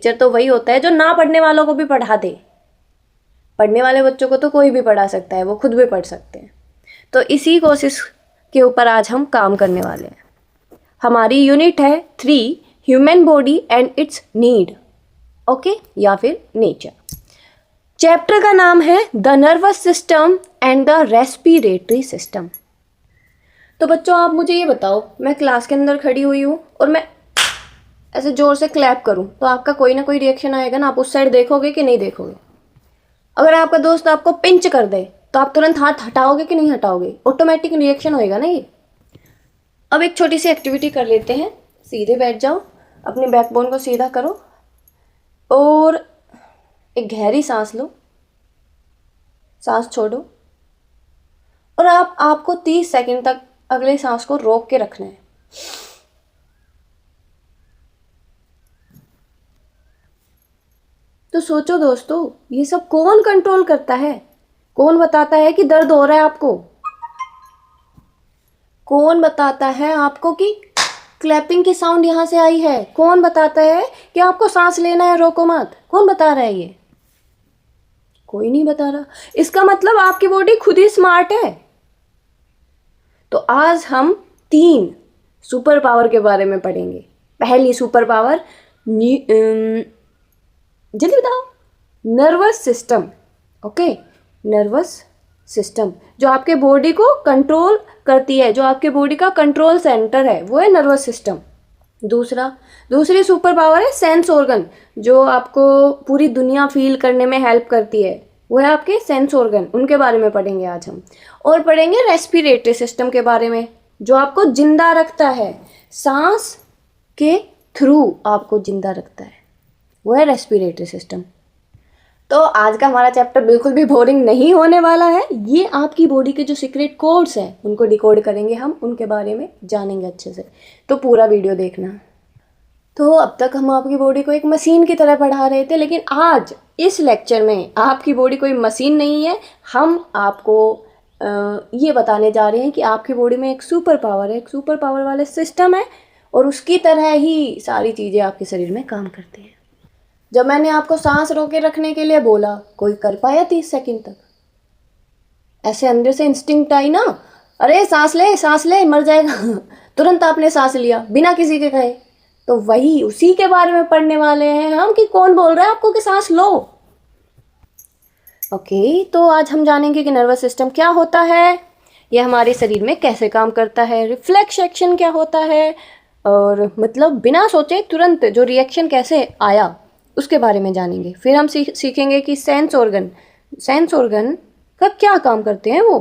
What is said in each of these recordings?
Teacher तो वही होता है जो ना पढ़ने वालों को भी पढ़ा दे। पढ़ने वाले बच्चों को तो कोई भी पढ़ा सकता है, वो खुद भी पढ़ सकते हैं। तो इसी कोशिश के ऊपर आज हम काम करने वाले हैं। हमारी यूनिट है 3, human body and it's need, okay, या फिर नेचर। चैप्टर का नाम है the nervous system and the respiratory system. तो बच्चों आप मुझे ये बताओ, मैं क्लास के अंदर खड़ी हुई हूँ और मैं ऐसे ज़ोर से क्लैप करूँ तो आपका कोई ना कोई रिएक्शन आएगा ना। आप उस साइड देखोगे कि नहीं देखोगे? अगर आपका दोस्त आपको पिंच कर दे तो आप तुरंत हाथ हटाओगे कि नहीं हटाओगे? ऑटोमेटिक रिएक्शन होएगा ना ये। अब एक छोटी सी एक्टिविटी कर लेते हैं। सीधे बैठ जाओ, अपनी बैकबोन को सीधा करो और एक गहरी सांस लो, सांस छोड़ो और आपको 30 सेकंड तक अगले सांस को रोक के रखना है। तो सोचो दोस्तों, ये सब कौन कंट्रोल करता है? कौन बताता है कि दर्द हो रहा है आपको? कौन बताता है आपको कि क्लैपिंग की साउंड यहाँ से आई है? कौन बताता है कि आपको सांस लेना है, रोको मत? कौन बता रहा है ये? कोई नहीं बता रहा। इसका मतलब आपकी बॉडी खुद ही स्मार्ट है। तो आज हम 3 सुपर पावर के बारे में पढ़ेंगे। पहली सुपर पावर, जल्दी बताओ, nervous system. Okay, nervous system जो आपके बॉडी को कंट्रोल करती है, जो आपके बॉडी का कंट्रोल सेंटर है, वो है नर्वस सिस्टम। दूसरी सुपर पावर है सेंस ऑर्गन, जो आपको पूरी दुनिया फील करने में हेल्प करती है, वो है आपके सेंस ऑर्गन। उनके बारे में पढ़ेंगे आज हम। और पढ़ेंगे रेस्पिरेटरी सिस्टम के बारे में, जो आपको जिंदा रखता है, सांस के थ्रू आपको जिंदा रखता है, वो है रेस्पिरेटरी सिस्टम। तो आज का हमारा चैप्टर बिल्कुल भी बोरिंग नहीं होने वाला है। ये आपकी बॉडी के जो सीक्रेट कोड्स हैं उनको डिकोड करेंगे हम, उनके बारे में जानेंगे अच्छे से। तो पूरा वीडियो देखना। तो अब तक हम आपकी बॉडी को एक मशीन की तरह पढ़ा रहे थे, लेकिन आज इस लेक्चर में आपकी बॉडी कोई मशीन नहीं है। हम आपको ये बताने जा रहे हैं कि आपकी बॉडी में एक सुपर पावर है, एक सुपर पावर वाले सिस्टम है और उसकी तरह ही सारी चीज़ें आपके शरीर में काम करती हैं। जब मैंने आपको सांस रोके रखने के लिए बोला, कोई कर पाया 30 सेकंड तक? ऐसे अंदर से इंस्टिंक्ट आई ना, अरे सांस ले मर जाएगा तुरंत आपने सांस लिया बिना किसी के कहे। तो वही उसी के बारे में पढ़ने वाले हैं हम कि कौन बोल रहा है आपको कि सांस लो। ओके, तो आज हम जानेंगे कि नर्वस सिस्टम क्या होता है, यह हमारे शरीर में कैसे काम करता है, रिफ्लेक्स एक्शन क्या होता है, और मतलब बिना सोचे तुरंत जो रिएक्शन कैसे आया उसके बारे में जानेंगे। फिर हम सीखेंगे कि सेंस ऑर्गन का क्या काम करते हैं वो,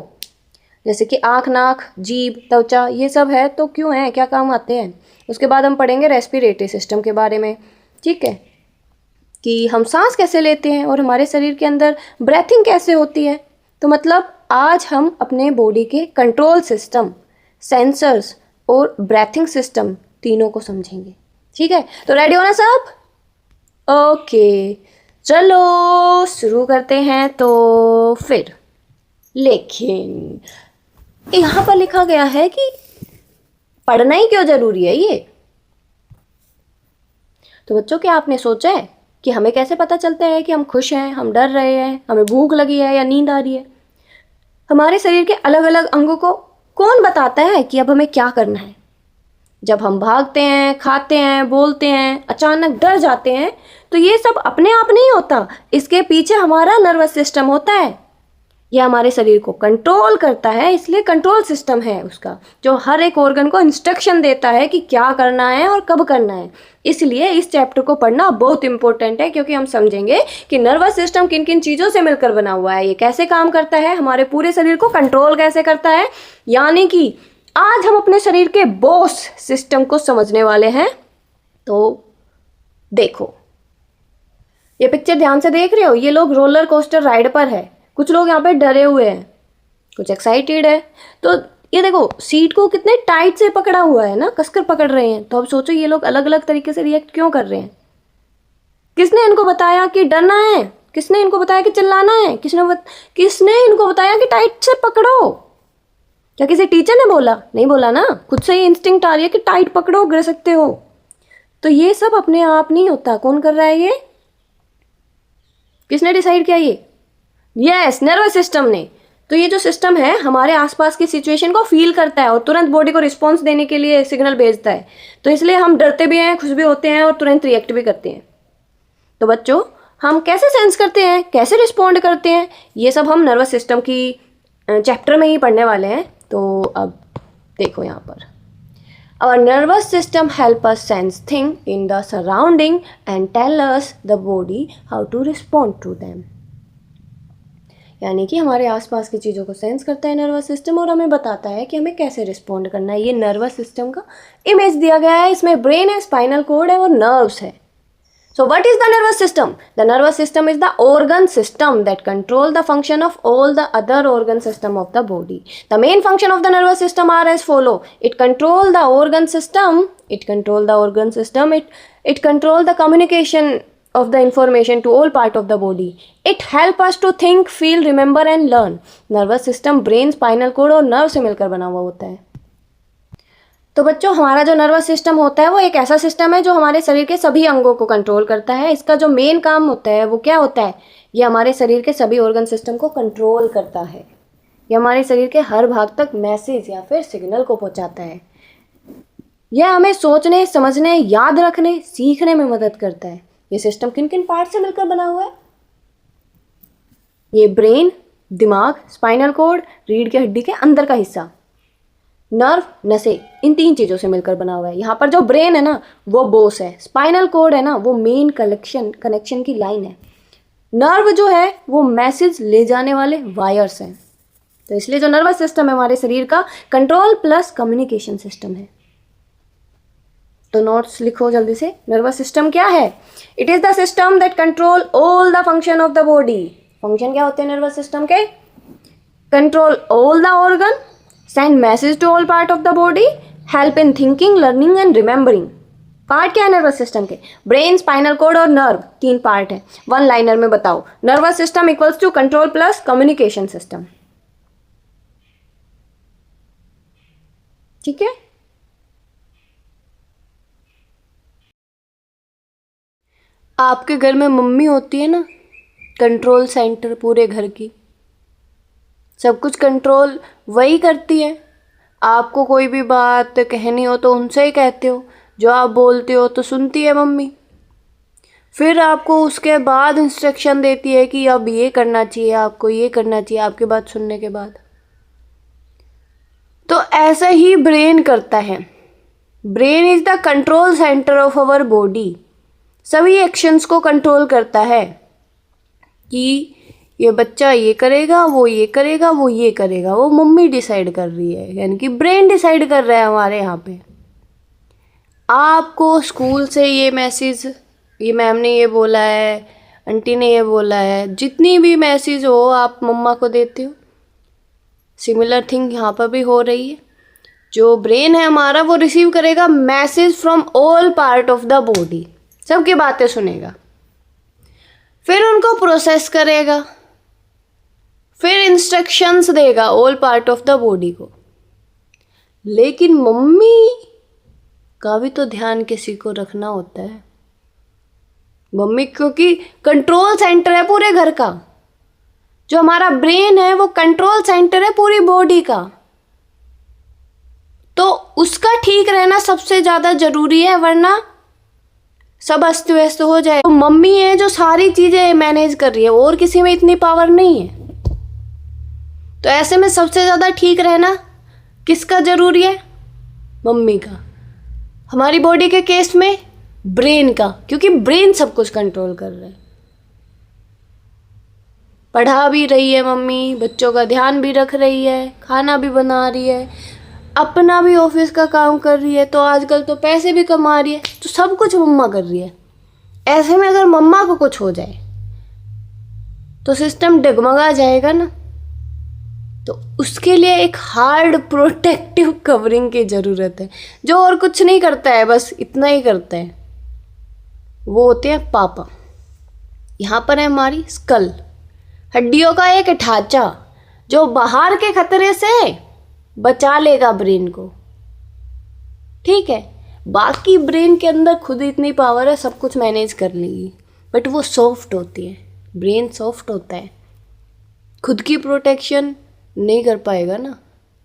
जैसे कि आँख, नाक, जीभ, त्वचा, ये सब है तो क्यों है, क्या काम आते हैं। उसके बाद हम पढ़ेंगे रेस्पिरेटरी सिस्टम के बारे में, ठीक है, कि हम सांस कैसे लेते हैं और हमारे शरीर के अंदर ब्रेथिंग कैसे होती है। तो मतलब आज हम अपने बॉडी के कंट्रोल सिस्टम, सेंसर्स और ब्रेथिंग सिस्टम तीनों को समझेंगे, ठीक है। तो रेडी हो ना सब? ओके, चलो शुरू करते हैं। तो फिर लेकिन यहाँ पर लिखा गया है कि पढ़ना ही क्यों जरूरी है ये? तो बच्चों, क्या आपने सोचा है कि हमें कैसे पता चलता है कि हम खुश हैं, हम डर रहे हैं, हमें भूख लगी है या नींद आ रही है? हमारे शरीर के अलग अलग अंगों को कौन बताता है कि अब हमें क्या करना है? जब हम भागते हैं, खाते हैं, बोलते हैं, अचानक डर जाते हैं, तो ये सब अपने आप नहीं होता। इसके पीछे हमारा नर्वस सिस्टम होता है। यह हमारे शरीर को कंट्रोल करता है, इसलिए कंट्रोल सिस्टम है उसका, जो हर एक ऑर्गन को इंस्ट्रक्शन देता है कि क्या करना है और कब करना है। इसलिए इस चैप्टर को पढ़ना बहुत इंपॉर्टेंट है, क्योंकि हम समझेंगे कि नर्वस सिस्टम किन किन चीज़ों से मिलकर बना हुआ है, ये कैसे काम करता है, हमारे पूरे शरीर को कंट्रोल कैसे करता है। यानी कि आज हम अपने शरीर के बॉस सिस्टम को समझने वाले हैं। तो देखो, ये पिक्चर ध्यान से देख रहे हो, ये लोग रोलर कोस्टर राइड पर है। कुछ लोग यहाँ पे डरे हुए हैं, कुछ एक्साइटेड है। तो ये देखो, सीट को कितने टाइट से पकड़ा हुआ है ना, कसकर पकड़ रहे हैं। तो अब सोचो ये लोग अलग अलग तरीके से रिएक्ट क्यों कर रहे हैं? किसने इनको बताया कि डरना है? किसने इनको बताया कि चिल्लाना है? किसने इनको बताया कि टाइट से पकड़ो? क्या किसी टीचर ने बोला? नहीं बोला ना, खुद से ही इंस्टिंक्ट आ रही है कि टाइट पकड़ो, गिर सकते हो। तो ये सब अपने आप नहीं होता, कौन कर रहा है ये, किसने डिसाइड किया ये, यस नर्वस सिस्टम ने। तो ये जो सिस्टम है हमारे आसपास की सिचुएशन को फील करता है और तुरंत बॉडी को रिस्पॉन्स देने के लिए सिग्नल भेजता है। तो इसलिए हम डरते भी हैं, खुश भी होते हैं और तुरंत रिएक्ट भी करते हैं। तो बच्चों हम कैसे सेंस करते हैं, कैसे रिस्पॉन्ड करते हैं, ये सब हम नर्वस सिस्टम की चैप्टर में ही पढ़ने वाले हैं। तो अब देखो यहाँ पर, our nervous system help us sense things in the surrounding and tell us the body how to respond to them। यानी कि हमारे आसपास की चीज़ों को सेंस करता है नर्वस सिस्टम और हमें बताता है कि हमें कैसे रिस्पॉन्ड करना है। ये नर्वस सिस्टम का इमेज दिया गया है, इसमें ब्रेन है, स्पाइनल कॉर्ड है और नर्व्स है। So what is the nervous system? The nervous system is the organ system that control the function of all the other organ system of the body. The main function of the nervous system are as follow. It control the organ system. It control the communication of the information to all part of the body. It help us to think, feel, remember and learn. Nervous system brain, spinal cord और nerve से मिलकर बना हुआ होता है। तो बच्चों हमारा जो नर्वस सिस्टम होता है वो एक ऐसा सिस्टम है जो हमारे शरीर के सभी अंगों को कंट्रोल करता है। इसका जो मेन काम होता है वो क्या होता है, ये हमारे शरीर के सभी ऑर्गन सिस्टम को कंट्रोल करता है। ये हमारे शरीर के हर भाग तक मैसेज या फिर सिग्नल को पहुंचाता है। यह हमें सोचने, समझने, याद रखने, सीखने में मदद करता है। ये सिस्टम किन किन पार्ट से मिलकर बना हुआ है, ये ब्रेन, दिमाग, स्पाइनल कॉर्ड, रीढ़ की हड्डी के अंदर का हिस्सा, नर्व, नसें, इन 3 चीज़ों से मिलकर बना हुआ है। यहाँ पर जो ब्रेन है ना वो बॉस है, स्पाइनल कॉर्ड है ना वो मेन कनेक्शन की लाइन है, नर्व जो है वो मैसेज ले जाने वाले वायर्स हैं। तो इसलिए जो नर्वस सिस्टम है हमारे शरीर का कंट्रोल प्लस कम्युनिकेशन सिस्टम है। तो नोट्स लिखो जल्दी से। नर्वस सिस्टम क्या है? It is the system that control all the function of the body. Function क्या होते हैं नर्वस सिस्टम के? Control all the organ, send message to all part of the body, help in thinking, learning and remembering। Part क्या है nervous system के? Brain, spinal cord और nerve, 3 part है। 1 liner में बताओ। Nervous system equals to control plus communication system. ठीक है। आपके घर में मम्मी होती है ना, कंट्रोल सेंटर पूरे घर की, सब कुछ कंट्रोल वही करती है। आपको कोई भी बात कहनी हो तो उनसे ही कहते हो, जो आप बोलते हो तो सुनती है मम्मी। फिर आपको उसके बाद इंस्ट्रक्शन देती है कि अब ये करना चाहिए, आपको ये करना चाहिए आपकी बात सुनने के बाद। तो ऐसा ही ब्रेन करता है। Brain is the control centre of our body. सभी एक्शंस को कंट्रोल करता है कि ये बच्चा ये करेगा, वो ये करेगा, वो ये करेगा, वो मम्मी डिसाइड कर रही है, यानी कि ब्रेन डिसाइड कर रहा है हमारे यहाँ पे। आपको स्कूल से ये मैसेज, ये मैम ने ये बोला है, आंटी ने ये बोला है, जितनी भी मैसेज हो आप मम्मा को देते हो। सिमिलर थिंग यहाँ पर भी हो रही है। जो ब्रेन है हमारा वो रिसीव करेगा message from all part of the body, सबकी बातें सुनेगा, फिर उनको प्रोसेस करेगा, फिर इंस्ट्रक्शंस देगा all part of the body को। लेकिन मम्मी का भी तो ध्यान किसी को रखना होता है। मम्मी क्योंकि कंट्रोल सेंटर है पूरे घर का। जो हमारा ब्रेन है वो कंट्रोल सेंटर है पूरी बॉडी का, तो उसका ठीक रहना सबसे ज़्यादा ज़रूरी है, वरना सब अस्त व्यस्त हो जाए। तो मम्मी है जो सारी चीज़ें मैनेज कर रही है, और किसी में इतनी पावर नहीं है। तो ऐसे में सबसे ज़्यादा ठीक रहना किसका ज़रूरी है? मम्मी का। हमारी बॉडी के केस में ब्रेन का, क्योंकि ब्रेन सब कुछ कंट्रोल कर रहा है। पढ़ा भी रही है मम्मी, बच्चों का ध्यान भी रख रही है, खाना भी बना रही है, अपना भी ऑफिस का काम कर रही है, तो आजकल तो पैसे भी कमा रही है, तो सब कुछ मम्मा कर रही है। ऐसे में अगर मम्मा को कुछ हो जाए तो सिस्टम डगमगा जाएगा ना। तो उसके लिए एक हार्ड प्रोटेक्टिव कवरिंग की ज़रूरत है, जो और कुछ नहीं करता है, बस इतना ही करता है। वो होते हैं पापा। यहाँ पर है हमारी स्कल, हड्डियों का एक ढांचा जो बाहर के खतरे से बचा लेगा ब्रेन को। ठीक है, बाकी ब्रेन के अंदर खुद इतनी पावर है, सब कुछ मैनेज कर लेगी, बट वो सॉफ्ट होती है, ब्रेन सॉफ्ट होता है, खुद की प्रोटेक्शन नहीं कर पाएगा ना,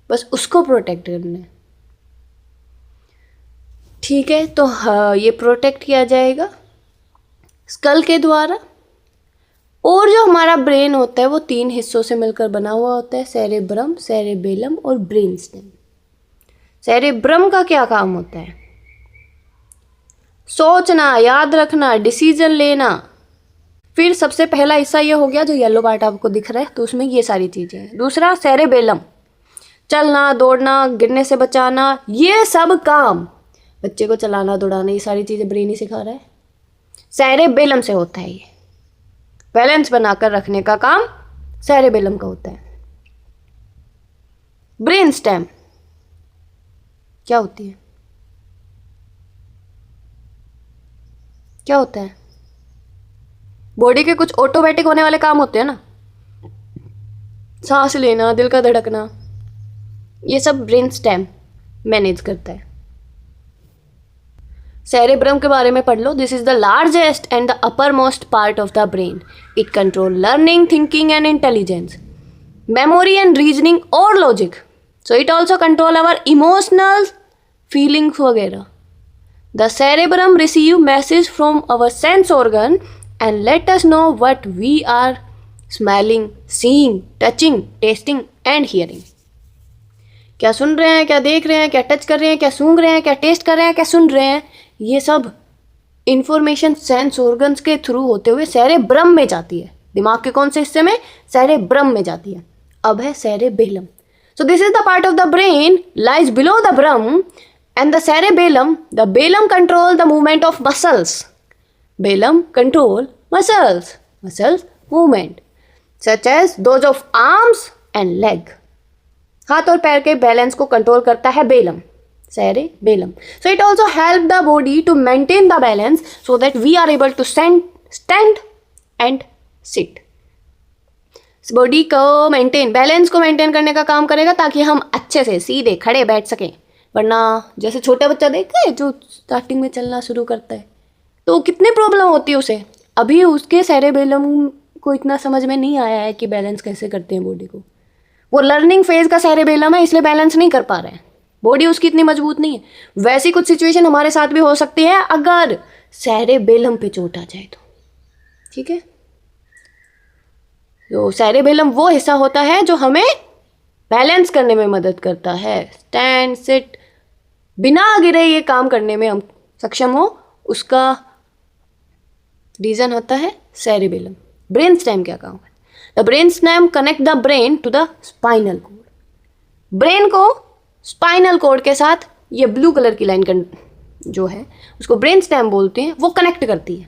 बस उसको प्रोटेक्ट करना है। ठीक है, तो हाँ, ये प्रोटेक्ट किया जाएगा स्कल के द्वारा। और जो हमारा ब्रेन होता है वो 3 हिस्सों से मिलकर बना हुआ होता है, सेरेब्रम, सेरेबेलम और ब्रेन स्टेम। सेरेब्रम का क्या काम होता है? सोचना, याद रखना, डिसीजन लेना। फिर सबसे पहला हिस्सा ये हो गया जो येलो पार्ट आपको दिख रहा है, तो उसमें ये सारी चीज़ें हैं। दूसरा सेरेबेलम, चलना, दौड़ना, गिरने से बचाना, ये सब काम, बच्चे को चलाना, दौड़ाना, ये सारी चीज़ें ब्रेन ही सिखा रहा है, सेरेबेलम से होता है। ये बैलेंस बनाकर रखने का काम सेरेबेलम का होता है। ब्रेन स्टेम क्या होती है? क्या होता है? बॉडी के कुछ ऑटोमेटिक होने वाले काम होते हैं ना, सांस लेना, दिल का धड़कना, ये सब ब्रेन स्टेम मैनेज करता है। सेरेब्रम के बारे में पढ़ लो। This is the largest and the uppermost part of the brain. It control learning, thinking and intelligence, memory and reasoning और logic. So it also control our emotional feelings वगैरह. The cerebrum receive message from our sense organ and let us know what we are smelling, seeing, touching, tasting and hearing. क्या सुन रहे हैं, क्या देख रहे हैं, क्या टच कर रहे हैं, क्या सूंघ रहे हैं, क्या टेस्ट कर रहे हैं, क्या सुन रहे हैं, ये सब इंफॉर्मेशन सेंस ऑर्गन्स के थ्रू होते हुए सेरेब्रम में जाती है। दिमाग के कौन से हिस्से में? सेरेब्रम में जाती है। अब है cerebellum. So this is the part of the brain lies below the cerebrum and the cerebellum. The cerebellum control the movement of muscles. Cerebellum control muscles, muscles movement such as those of arms and leg. हाथ और पैर के balance को control करता है cerebellum, cerebellum. So it also help the body to maintain the balance so that we are able to stand and sit. Body को maintain, balance को maintain करने का काम करेगा ताकि हम अच्छे से सीधे खड़े बैठ सकें. वरना जैसे छोटा बच्चा देखा है जो स्टार्टिंग में चलना शुरू करता है तो कितनी प्रॉब्लम होती है उसे. अभी उसके सेरेबेलम को इतना समझ में नहीं आया है कि बैलेंस कैसे करते हैं बॉडी को. वो लर्निंग फेज का सेरेबेलम है, इसलिए बैलेंस नहीं कर पा रहे हैं. बॉडी उसकी इतनी मजबूत नहीं है. वैसी कुछ सिचुएशन हमारे साथ भी हो सकती है अगर सेरेबेलम पे चोट आ जाए तो. ठीक है, तो सेरेबेलम वो हिस्सा होता है जो हमें बैलेंस करने में मदद करता है. स्टैंड, सिट, बिना गिरे ये काम करने में हम सक्षम हो, उसका रीजन होता है सेरेबेलम. ब्रेन स्टेम क्या काम है? The brain stem connect the brain to the spinal cord. Brain को स्पाइनल कोड के साथ ये ब्लू कलर की लाइन जो है उसको ब्रेन स्टेम बोलते हैं, वो कनेक्ट करती है.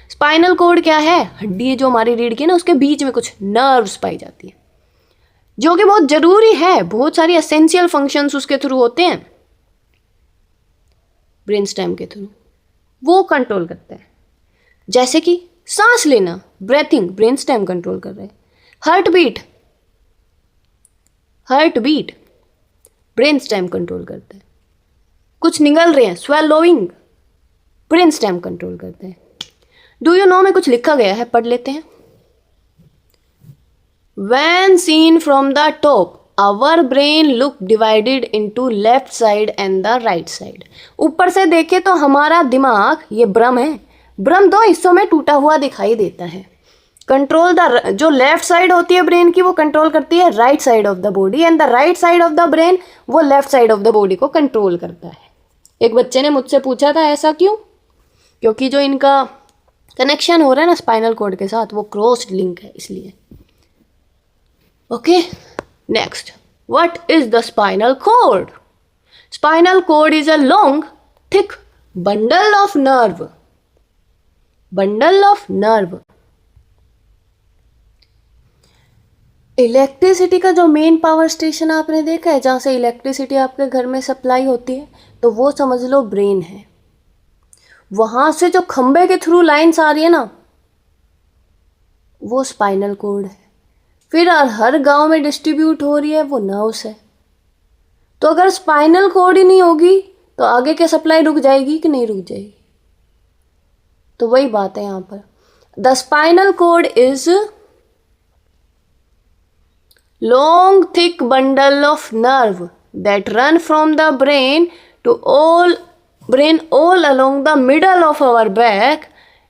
स्पाइनल कोड क्या है? हड्डी जो हमारी रीढ़ की है ना, उसके बीच में कुछ नर्व्स पाई जाती है जो कि बहुत जरूरी है. बहुत सारी एसेंशियल फंक्शंस उसके थ्रू होते हैं. ब्रेन स्टेम के थ्रू वो कंट्रोल करता है. जैसे कि सांस लेना, ब्रेथिंग, ब्रेन स्टेम कंट्रोल कर रहे हैं. Heart beat brain stem control करता है. कुछ निगल रहे हैं, स्वेलोइंग, ब्रेन स्टेम कंट्रोल करते हैं. डू यू नो में कुछ लिखा गया है, पढ़ लेते हैं. When seen from the top, our brain look divided into left side and the right side. ऊपर से देखे तो हमारा दिमाग, ये ब्रह्म है, ब्रह्म दो हिस्सों में टूटा हुआ दिखाई देता है. कंट्रोल द, जो लेफ्ट साइड होती है ब्रेन की वो कंट्रोल करती है right side of the body, and the right side of the brain वो left side of the body को कंट्रोल करता है. एक बच्चे ने मुझसे पूछा था ऐसा क्यों? क्योंकि जो इनका कनेक्शन हो रहा है ना स्पाइनल कॉर्ड के साथ, वो क्रॉस्ड लिंक है, इसलिए. Okay, next, what is the spinal cord? Spinal cord is a long thick bundle of nerve. Bundle of nerve. Electricity का जो मेन पावर स्टेशन आपने देखा है, जहाँ से इलेक्ट्रिसिटी आपके घर में सप्लाई होती है, तो वो समझ लो ब्रेन है. वहाँ से जो खंबे के थ्रू लाइन्स आ रही है ना, वो स्पाइनल कॉर्ड है. फिर हर गांव में डिस्ट्रीब्यूट हो रही है, वो नर्व्स है. तो अगर स्पाइनल कॉर्ड ही नहीं होगी तो आगे की सप्लाई रुक जाएगी कि नहीं रुक जाएगी? तो वही बात है यहाँ पर। The spinal cord is long thick bundle of nerve that run from the brain all along the middle of our back.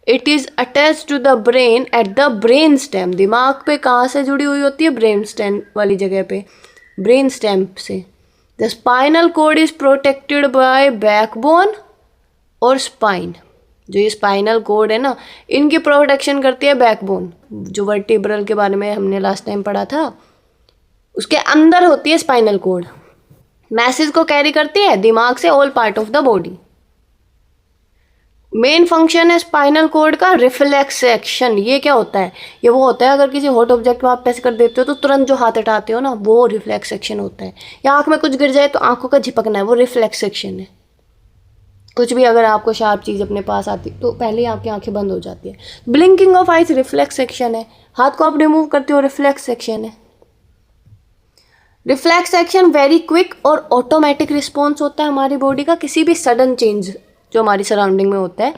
It is attached to the brain at the brain stem. दिमाग पे कहाँ से जुड़ी हुई होती है? Brain stem वाली जगह पे, ब्रेन स्टेम से। The spinal cord is protected by backbone और spine. जो ये स्पाइनल कोड है ना, इनकी प्रोटेक्शन करती है बैकबोन, जो वर्टिब्रल के बारे में हमने लास्ट टाइम पढ़ा था, उसके अंदर होती है स्पाइनल कोड। मैसेज को कैरी करती है दिमाग से all part of the body. Main function है स्पाइनल कोड का रिफ्लेक्स एक्शन। ये क्या होता है? ये वो होता है अगर किसी हॉट ऑब्जेक्ट को आप टच कर देते हो तो तुरंत जो हाथ हटाते हो ना, वो रिफ्लेक्स एक्शन होता है। या आंख में कुछ गिर जाए तो आंखों का झिपकना है, वो रिफ्लेक्स एक्शन है। कुछ भी अगर आपको शार्प चीज़ अपने पास आती तो पहले ही आपकी आंखें बंद हो जाती है। Blinking of eyes reflex action है। हाथ को आप रिमूव करते हो, रिफ्लेक्स एक्शन है। रिफ्लेक्स एक्शन वेरी क्विक और ऑटोमेटिक रिस्पॉन्स होता है हमारी बॉडी का किसी भी सडन चेंज जो हमारी सराउंडिंग में होता है,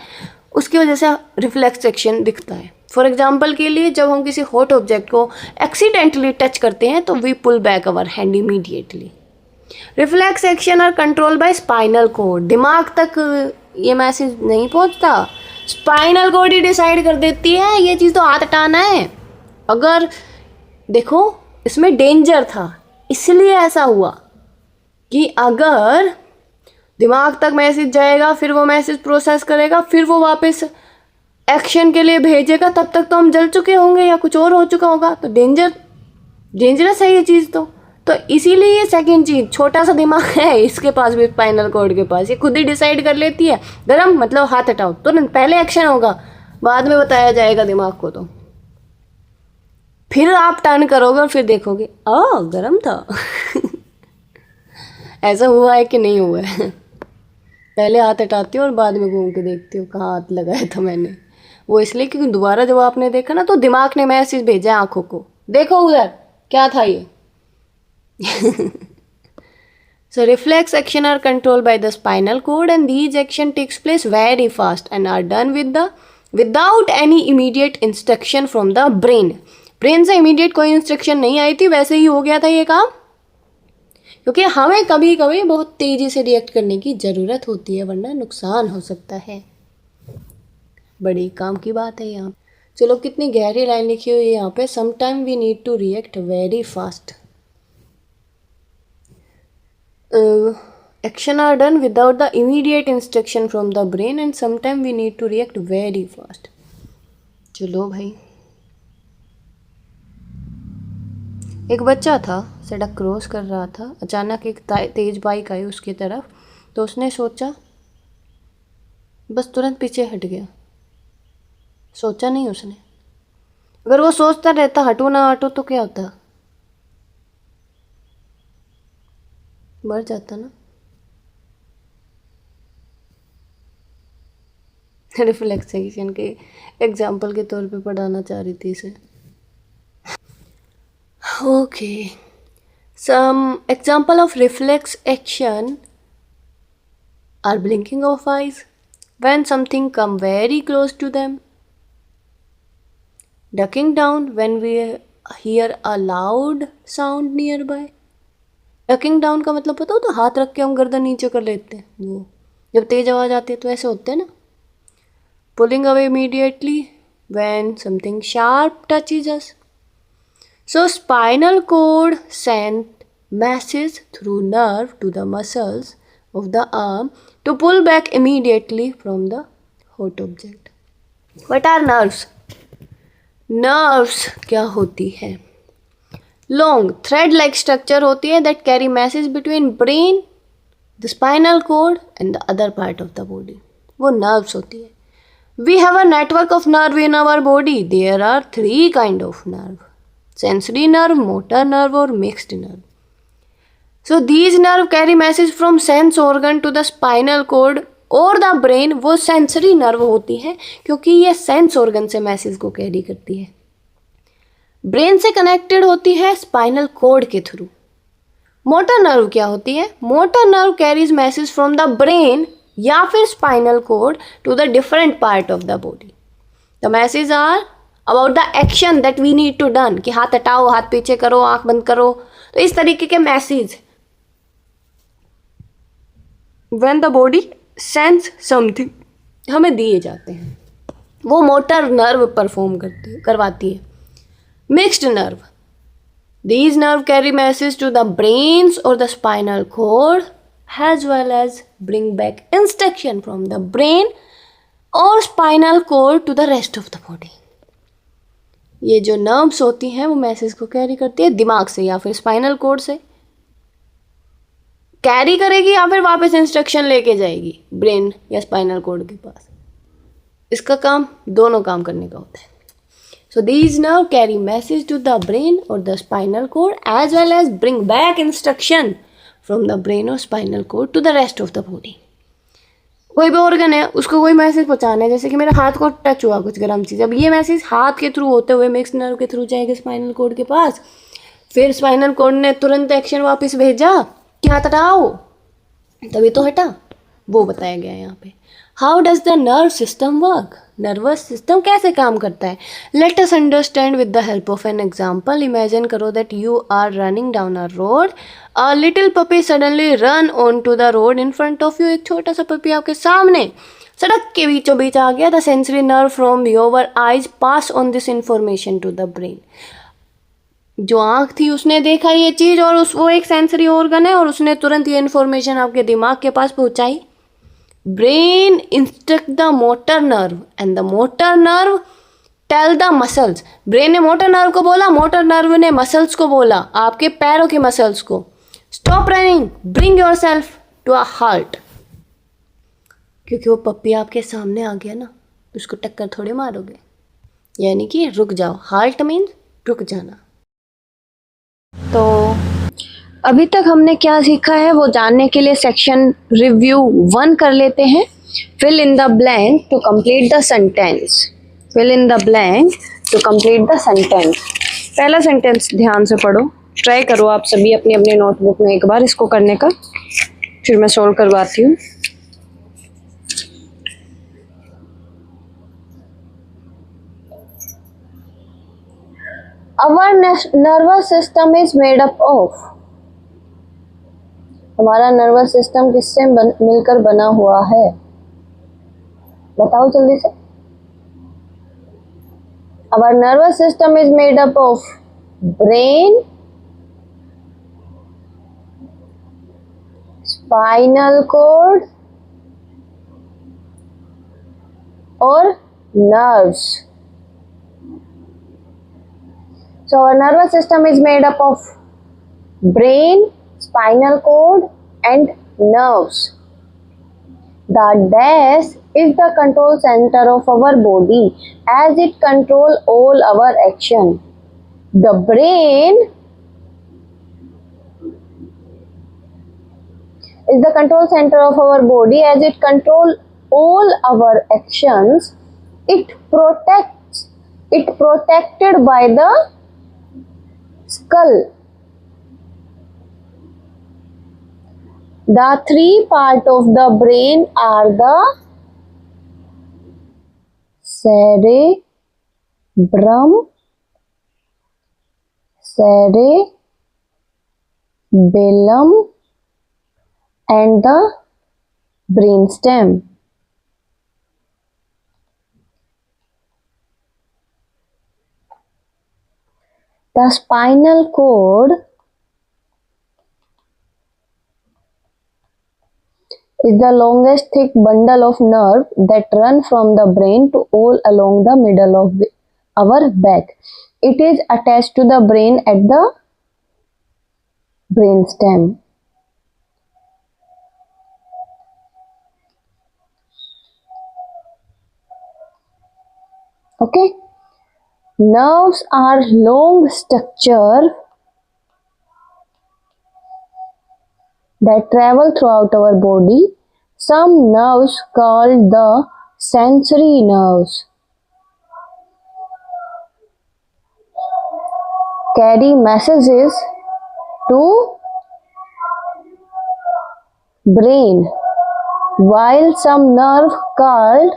उसकी वजह से रिफ्लेक्स एक्शन दिखता है। फॉर एग्जाम्पल के लिए, जब हम किसी हॉट ऑब्जेक्ट को एक्सीडेंटली टच करते हैं तो we pull back our hand immediately. Reflex action are control by spinal cord. दिमाग तक ये मैसेज नहीं पहुंचता, स्पाइनल कोड ही डिसाइड कर देती है ये चीज़ तो हाथ हटाना है। अगर देखो इसमें डेंजर था, इसलिए ऐसा हुआ कि अगर दिमाग तक मैसेज जाएगा, फिर वो मैसेज प्रोसेस करेगा, फिर वो वापस एक्शन के लिए भेजेगा, तब तक तो हम जल चुके होंगे या कुछ और हो चुका होगा। तो डेंजरस है ये चीज़। तो इसीलिए ये सेकंड चीज़, छोटा सा दिमाग है इसके पास भी, स्पाइनल कॉर्ड के पास, ये खुद ही डिसाइड कर लेती है। गरम मतलब हाथ हटाओ, तुरंत पहले एक्शन होगा, बाद में बताया जाएगा दिमाग को। तो फिर आप टर्न करोगे और फिर देखोगे गरम था। ऐसा हुआ है कि नहीं हुआ है? पहले हाथ हटाती हो और बाद में घूम के देखती हो कहाँ हाथ लगाया था मैंने। वो इसलिए क्योंकि दोबारा जब आपने देखा ना तो दिमाग ने मैसेज भेजा आंखों को, देखो उधर क्या था ये। So reflex action are controlled by the spinal cord and these action takes place very fast and are done without any immediate instruction from the brain. Brain से इमीडिएट कोई इंस्ट्रक्शन नहीं आई थी, वैसे ही हो गया था ये काम, क्योंकि हमें कभी कभी बहुत तेज़ी से रिएक्ट करने की ज़रूरत होती है, वरना नुकसान हो सकता है। बड़ी काम की बात है यहाँ। चलो कितनी गहरी लाइन लिखी हुई है यहाँ पे, some time we need to react very fast. Action are done without the immediate instruction from the brain and sometime we need to react very fast. चलो भाई, एक बच्चा था, सड़क क्रॉस कर रहा था, अचानक एक तेज बाइक आई उसकी तरफ, तो उसने सोचा, बस तुरंत पीछे हट गया। सोचा नहीं उसने, अगर वो सोचता रहता हटो ना हटो तो क्या होता, मर जाता ना। रिफ्लेक्सेशन के एग्जाम्पल के तौर पे पढ़ाना चाह रही थी इसे। Okay, some example of reflex action are blinking of eyes when something come very close to them, ducking down when we hear a loud sound nearby। Ducking down का मतलब पता हो तो हाथ रख के हम गर्दन नीचे कर लेते हैं, वो जब तेज आवाज आती है तो ऐसे होते हैं ना। Pulling away immediately when something sharp touches us. So spinal cord send message through nerve to the muscles of the arm to pull back immediately from the hot object. What are nerves? Nerves क्या होती है? Long thread like structure होती है that carry message between brain, the spinal cord and the other part of the body. वो nerves होती है। We have a network of nerve in our body. There are 3 kind of nerve, sensory nerve, motor nerve और mixed nerve. So these nerve carry message from sense organ to the spinal cord और the brain. वो sensory nerve होती है क्योंकि ये sense organ से message को carry करती है। ब्रेन से कनेक्टेड होती है स्पाइनल कॉर्ड के थ्रू। मोटर नर्व क्या होती है? Motor nerve carries message from the brain या फिर spinal cord to the different part of the body. The message are about the action that we need to done, कि हाथ हटाओ, हाथ पीछे करो, आंख बंद करो. तो इस तरीके के message when the body sense something हमें दिए जाते हैं, वो मोटर नर्व परफॉर्म करवाती है. Mixed nerve, these nerve carry message to the brains or the spinal cord as well as bring back instruction from the brain or spinal cord to the rest of the body. ये जो nerves होती हैं वो message को carry करती है दिमाग से या फिर स्पाइनल कोड से. कैरी करेगी या फिर वापस इंस्ट्रक्शन लेके जाएगी ब्रेन या स्पाइनल कोड के पास. इसका काम दोनों काम करने का होता है. So these nerve carry message to the brain or the spinal cord as well as bring back instruction from the brain or spinal cord to the rest of the body. कोई भी ऑर्गन है, उसको कोई message पहुंचाना है, जैसे कि मेरे हाथ को टच हुआ कुछ गर्म चीज़, अब ये मैसेज हाथ के थ्रू होते हुए मिक्स नर्व के थ्रू जाएगा स्पाइनल कोड के पास. फिर स्पाइनल कोड ने तुरंत एक्शन वापस भेजा कि हाथ हटाओ, तभी तो हटा. वो बताया गया है यहाँ पे. How does the nerve system work? Nervous system कैसे काम करता है? Let us understand with the help of an example. Imagine करो that you are running down a road. A little puppy suddenly run on to the road in front of you. एक छोटा सा puppy आपके सामने सड़क के बीचों बीच आ गया. The sensory nerve from your eyes pass on this information to the brain. जो आँख थी उसने देखा ये चीज़, और वो एक सेंसरी ऑर्गन है, और उसने तुरंत ये इन्फॉर्मेशन आपके दिमाग के पास पहुँचाई. Brain instruct the motor nerve and the motor nerve tell the muscles. Brain ने मोटर नर्व को बोला, मोटर नर्व ने मसल्स को बोला, आपके पैरों के मसल्स को, stop running, bring yourself to a halt. क्योंकि वो पप्पी आपके सामने आ गया ना, उसको टक्कर थोड़े मारोगे, यानी कि रुक जाओ. हाल्ट मीन्स रुक जाना. तो अभी तक हमने क्या सीखा है वो जानने के लिए सेक्शन रिव्यू 1 कर लेते हैं. Fill in the blank to complete the sentence. Fill in the blank to complete the sentence. पहला सेंटेंस ध्यान से पढ़ो, ट्राई करो आप सभी अपनी अपनी नोटबुक में एक बार इसको करने का, फिर मैं सॉल्व करवाती हूँ. Our nervous system is made up of. हमारा नर्वस सिस्टम किससे मिलकर बना हुआ है? बताओ जल्दी से. Our nervous system is made up of brain, spinal cord और nerves. So our nervous system is made up of brain, spinal cord and nerves. The dash is the control center of our body as it controls all our action. The brain is the control center of our body as it controls all our actions. It protected by the skull. The three parts of the brain are the cerebrum, cerebellum and the brainstem. The spinal cord is the longest thick bundle of nerve that run from the brain to all along the middle of our back. It is attached to the brain at the brainstem. Okay. Nerves are long structure that travel throughout our body. Some nerves called the sensory nerves carry messages to brain, while some nerve called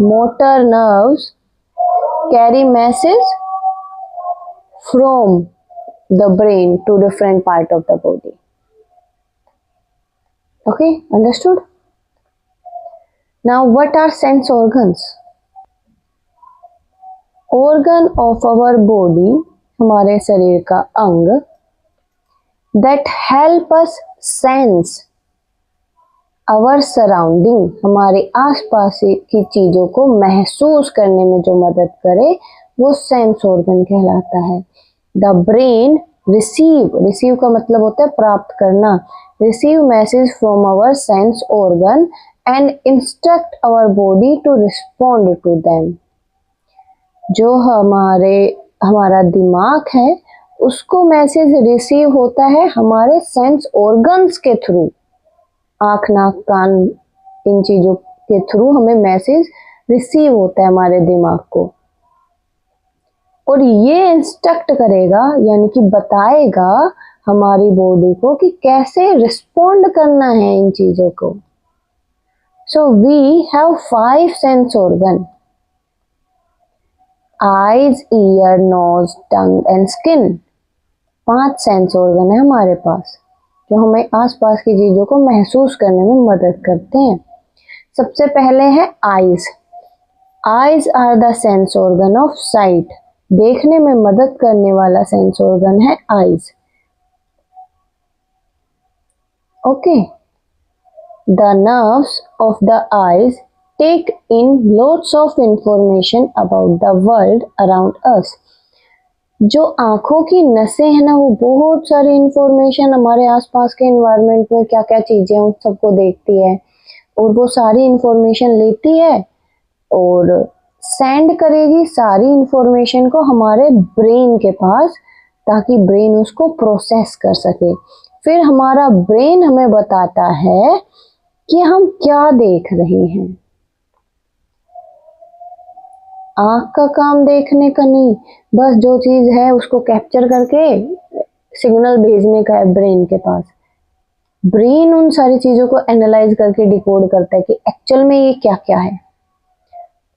motor nerves carry message from the brain to different part of the body. Okay, understood? Now, what are sense organs? Organ of our body, हमारे शरीर का अंग, that help us sense our surrounding, हमारे आसपास की चीजों को महसूस करने में जो मदद करे वो सेंस ऑर्गन कहलाता है. द ब्रेन रिसीव का मतलब होता है प्राप्त करना. Receive message from our sense organ and instruct our body to respond to them. जो हमारा दिमाग है उसको मैसेज रिसीव होता है हमारे सेंस ऑर्गन्स के थ्रू. आँख, नाक, कान, इन चीजों के थ्रू हमें मैसेज रिसीव होता है हमारे दिमाग को, और ये इंस्ट्रक्ट करेगा यानी कि बताएगा हमारी बॉडी को कि कैसे रिस्पॉन्ड करना है इन चीजों को. So we have 5 sense organ: eyes, ear, nose, tongue and skin. 5 sense organ है हमारे पास जो हमें आसपास की चीजों को महसूस करने में मदद करते हैं. सबसे पहले है eyes. Eyes are the sense organ of sight. देखने में मदद करने वाला सेंस ऑर्गन है eyes. Okay. The nerves of the eyes take in lots of information about the world around us. जो आंखों की नसें हैं ना, वो बहुत सारी इंफॉर्मेशन हमारे आसपास के एनवायरनमेंट में क्या क्या चीजें हैं उन सबको देखती है, और वो सारी इंफॉर्मेशन लेती है और सेंड करेगी सारी इंफॉर्मेशन को हमारे ब्रेन के पास, ताकि ब्रेन उसको प्रोसेस कर सके. फिर हमारा ब्रेन हमें बताता है कि हम क्या देख रहे हैं. आँख का काम देखने का नहीं, बस जो चीज है उसको कैप्चर करके सिग्नल भेजने का है ब्रेन के पास. ब्रेन उन सारी चीजों को एनालाइज करके डिकोड करता है कि एक्चुअल में ये क्या क्या है.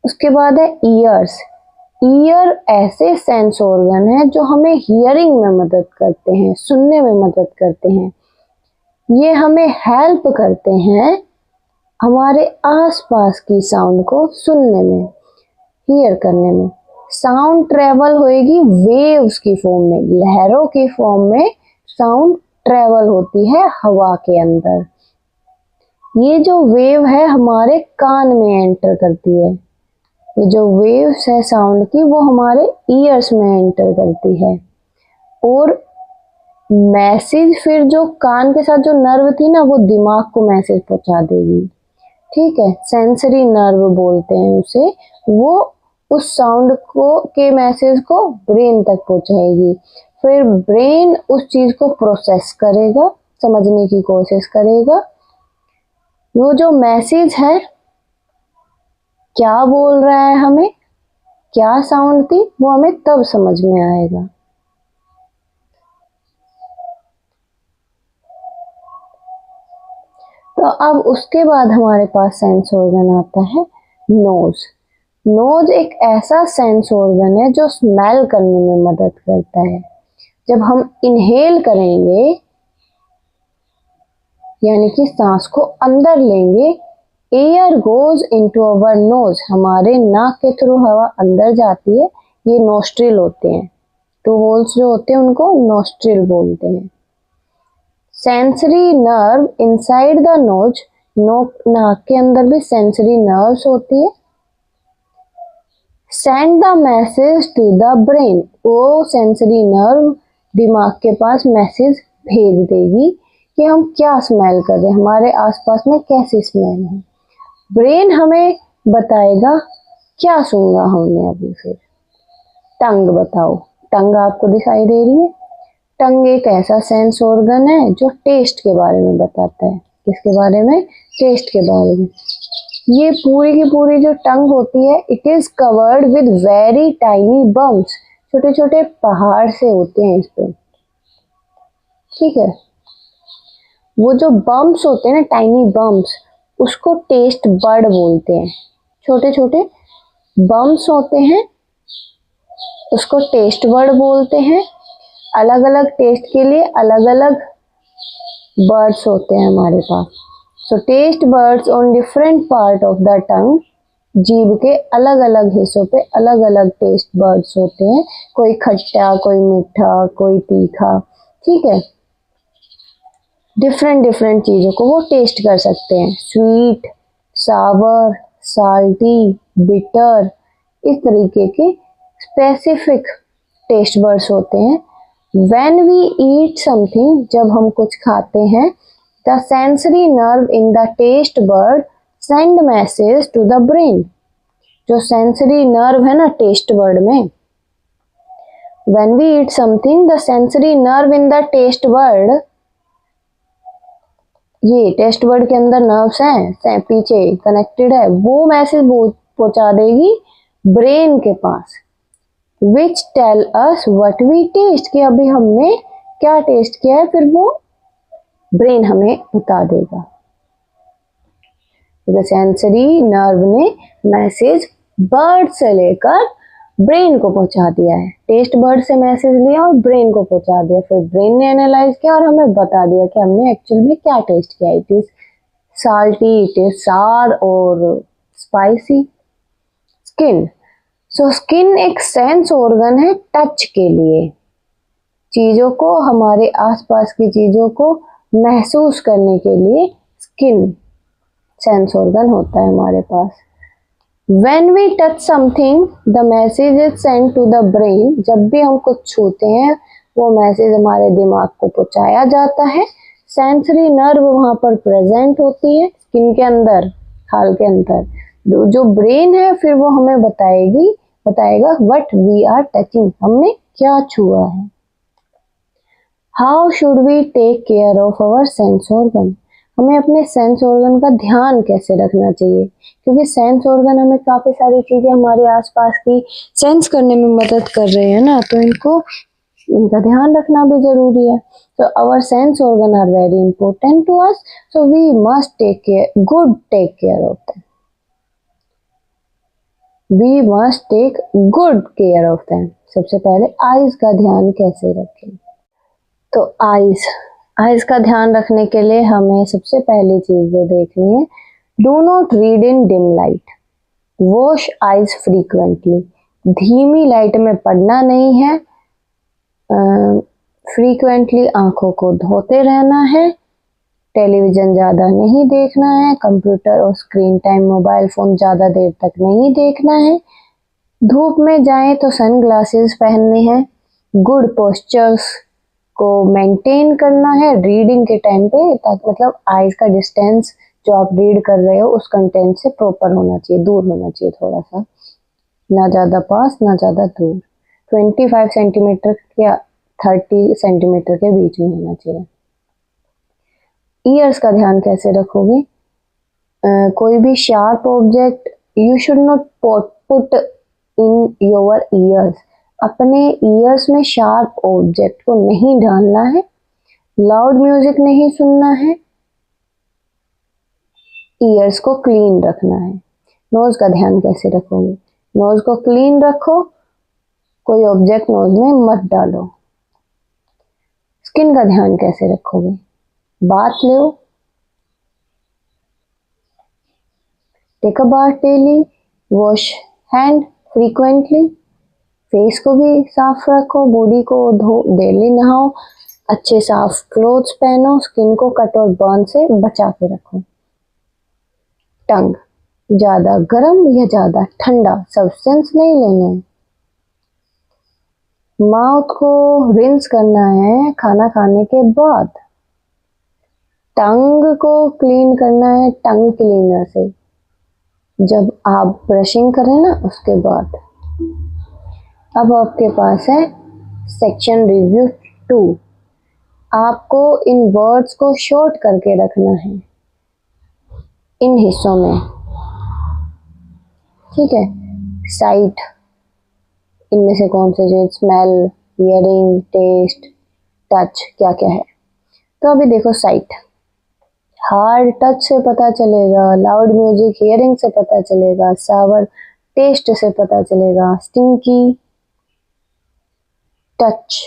उसके बाद है ईयर्स. ईयर ऐसे सेंस ऑर्गन है जो हमें हियरिंग में मदद करते हैं, सुनने में मदद करते हैं. ये हमें हेल्प करते हैं हमारे आसपास की साउंड को सुनने में, हियर करने में. साउंड ट्रेवल होएगी वेव्स की फॉर्म में, लहरों की फॉर्म में साउंड ट्रेवल होती है हवा के अंदर. ये जो वेव है हमारे कान में एंटर करती है. ये जो वेव्स है साउंड की वो हमारे ईयर्स में एंटर करती है, और मैसेज फिर जो कान के साथ जो नर्व थी ना वो दिमाग को मैसेज पहुंचा देगी. ठीक है, सेंसरी नर्व बोलते हैं उसे. वो उस साउंड को के मैसेज को ब्रेन तक पहुंचाएगी. फिर ब्रेन उस चीज को प्रोसेस करेगा, समझने की कोशिश करेगा. वो जो मैसेज है क्या बोल रहा है हमें, क्या साउंड थी, वो हमें तब समझ में आएगा. तो अब उसके बाद हमारे पास सेंस ऑर्गन आता है नोज. नोज एक ऐसा सेंस ऑर्गन है जो स्मेल करने में मदद करता है. जब हम इनहेल करेंगे यानी कि सांस को अंदर लेंगे, एयर गोज इनटू अवर नोज. हमारे नाक के थ्रू हवा अंदर जाती है. ये नोस्ट्रिल होते हैं, 2 होल्स जो होते हैं उनको नोस्ट्रिल बोलते हैं. Sensory nerve inside the nose. नाक के अंदर भी सेंसरी नर्व्स होती है. Send the message to the brain. वो सेंसरी नर्व दिमाग के पास मैसेज भेज देगी कि हम क्या स्मेल कर रहे हैं, हमारे आसपास में कैसी स्मेल है. ब्रेन हमें बताएगा क्या सूंघा हमने अभी. फिर टंग बताओ. टंग आपको दिखाई दे रही है. टंग एक ऐसा सेंस ऑर्गन है जो टेस्ट के बारे में बताता है. किसके बारे में? टेस्ट के बारे में. ये पूरी की पूरी जो टंग होती है, it is covered with very tiny bumps. छोटे छोटे पहाड़ से होते हैं इस पे. ठीक है, वो जो बम्प्स होते हैं ना, टाइनी बम्प्स, उसको टेस्ट बर्ड बोलते हैं। छोटे छोटे बम्प्स होते हैं, उसको टेस्ट बर्ड बोलते हैं। अलग अलग टेस्ट के लिए अलग अलग बर्ड्स होते हैं हमारे पास। So taste buds on different part of the tongue, जीभ के अलग अलग हिस्सों पे अलग अलग टेस्ट बर्ड्स होते हैं। कोई खट्टा, कोई मीठा, कोई तीखा, ठीक है। डिफरेंट डिफरेंट चीज़ों को वो टेस्ट कर सकते हैं। स्वीट, सावर, साल्टी, बिटर, इस तरीके के स्पेसिफिक टेस्ट बर्ड्स होते हैं। When we eat something, जब हम कुछ खाते हैं, the sensory nerve in the taste bud send message to the brain। जो sensory nerve है ना taste bud में, when we eat something, the sensory nerve in the taste bud, ये टेस्ट बर्ड के अंदर नर्व्स हैं, पीछे कनेक्टेड है, वो मैसेज पहुंचा देगी ब्रेन के पास। Which tell us what we taste, कि अभी हमने क्या टेस्ट किया है, फिर वो ब्रेन हमें बता देगा। सेंसरी नर्व ने मैसेज बर्ड से लेकर ब्रेन को पहुंचा दिया है। टेस्ट बर्ड से मैसेज लिया और ब्रेन को पहुंचा दिया, फिर ब्रेन ने एनालाइज किया और हमें बता दिया कि हमने एक्चुअल में क्या टेस्ट किया। It is salty, it is सार और स्पाइसी। स्किन, सो स्किन एक सेंस ऑर्गन है टच के लिए, चीज़ों को, हमारे आसपास की चीज़ों को महसूस करने के लिए स्किन सेंस ऑर्गन होता है हमारे पास। When we touch something, the message is sent to the brain। जब भी हम कुछ छूते हैं वो मैसेज हमारे दिमाग को पहुंचाया जाता है। सेंसरी नर्व वहाँ पर प्रेजेंट होती है स्किन के अंदर, खाल के अंदर। जो ब्रेन है फिर वो हमें बताएगा व्हाट वी आर टचिंग, हमने क्या छुआ है। How should we take care of our sense organ, हमें अपने सेंस ऑर्गन का ध्यान कैसे रखना चाहिए, क्योंकि सेंस ऑर्गन हमें काफ़ी सारी चीज़ें हमारे आसपास की सेंस करने में मदद कर रहे हैं ना, तो इनका ध्यान रखना भी ज़रूरी है। तो our sense organ are very important to us, so we must take care of them. We must take good care of them. सबसे पहले आईज का ध्यान कैसे रखें, तो आईज का ध्यान रखने के लिए हमें सबसे पहली चीज जो देखनी है, do not read in dim light, wash eyes frequently, धीमी लाइट में पढ़ना नहीं है, फ्रीक्वेंटली आंखों को धोते रहना है, टेलीविजन ज़्यादा नहीं देखना है, कंप्यूटर और स्क्रीन टाइम, मोबाइल फ़ोन ज़्यादा देर तक नहीं देखना है, धूप में जाएं तो सन ग्लासेस पहनने हैं, गुड पोस्चर्स को मेंटेन करना है रीडिंग के टाइम पे, ताकि मतलब आईज का डिस्टेंस जो आप रीड कर रहे हो उस कंटेंट से प्रॉपर होना चाहिए, दूर होना चाहिए थोड़ा सा, ना ज़्यादा पास ना ज़्यादा दूर, 25 सेंटीमीटर या 30 सेंटीमीटर के बीच में होना चाहिए। ईयर्स का ध्यान कैसे रखोगे, कोई भी sharp object you should not put in your ears, अपने ईयर्स में शार्प ऑब्जेक्ट को नहीं डालना है, लाउड म्यूजिक नहीं सुनना है, ईयर्स को क्लीन रखना है। नोज का ध्यान कैसे रखोगे, नोज को क्लीन रखो, कोई ऑब्जेक्ट नोज में मत डालो। स्किन का ध्यान कैसे रखोगे, बाथ लो, take a bath daily, wash hand frequently, face को भी साफ रखो, बॉडी को डेली नहाओ, अच्छे साफ क्लोथ्स पहनो, स्किन को कट और बर्न से बचा के रखो। टंग, ज़्यादा गर्म या ज़्यादा ठंडा सब्सटेंस नहीं लेना है। माउथ को रिंस करना है खाना खाने के बाद। टंग को क्लीन करना है टंग क्लीनर से, जब आप ब्रशिंग करें ना उसके बाद। अब आपके पास है सेक्शन रिव्यू 2। आपको इन वर्ड्स को शॉर्ट करके रखना है इन हिस्सों में, ठीक है। साइट, इनमें से कौन से चीज, स्मेल, हियरिंग, टेस्ट, टच, क्या क्या है। तो अभी देखो साइट, हार्ड टच से पता चलेगा, लाउड म्यूजिक हियरिंग से पता चलेगा, सावर टेस्ट से पता चलेगा, स्टिंकी टच,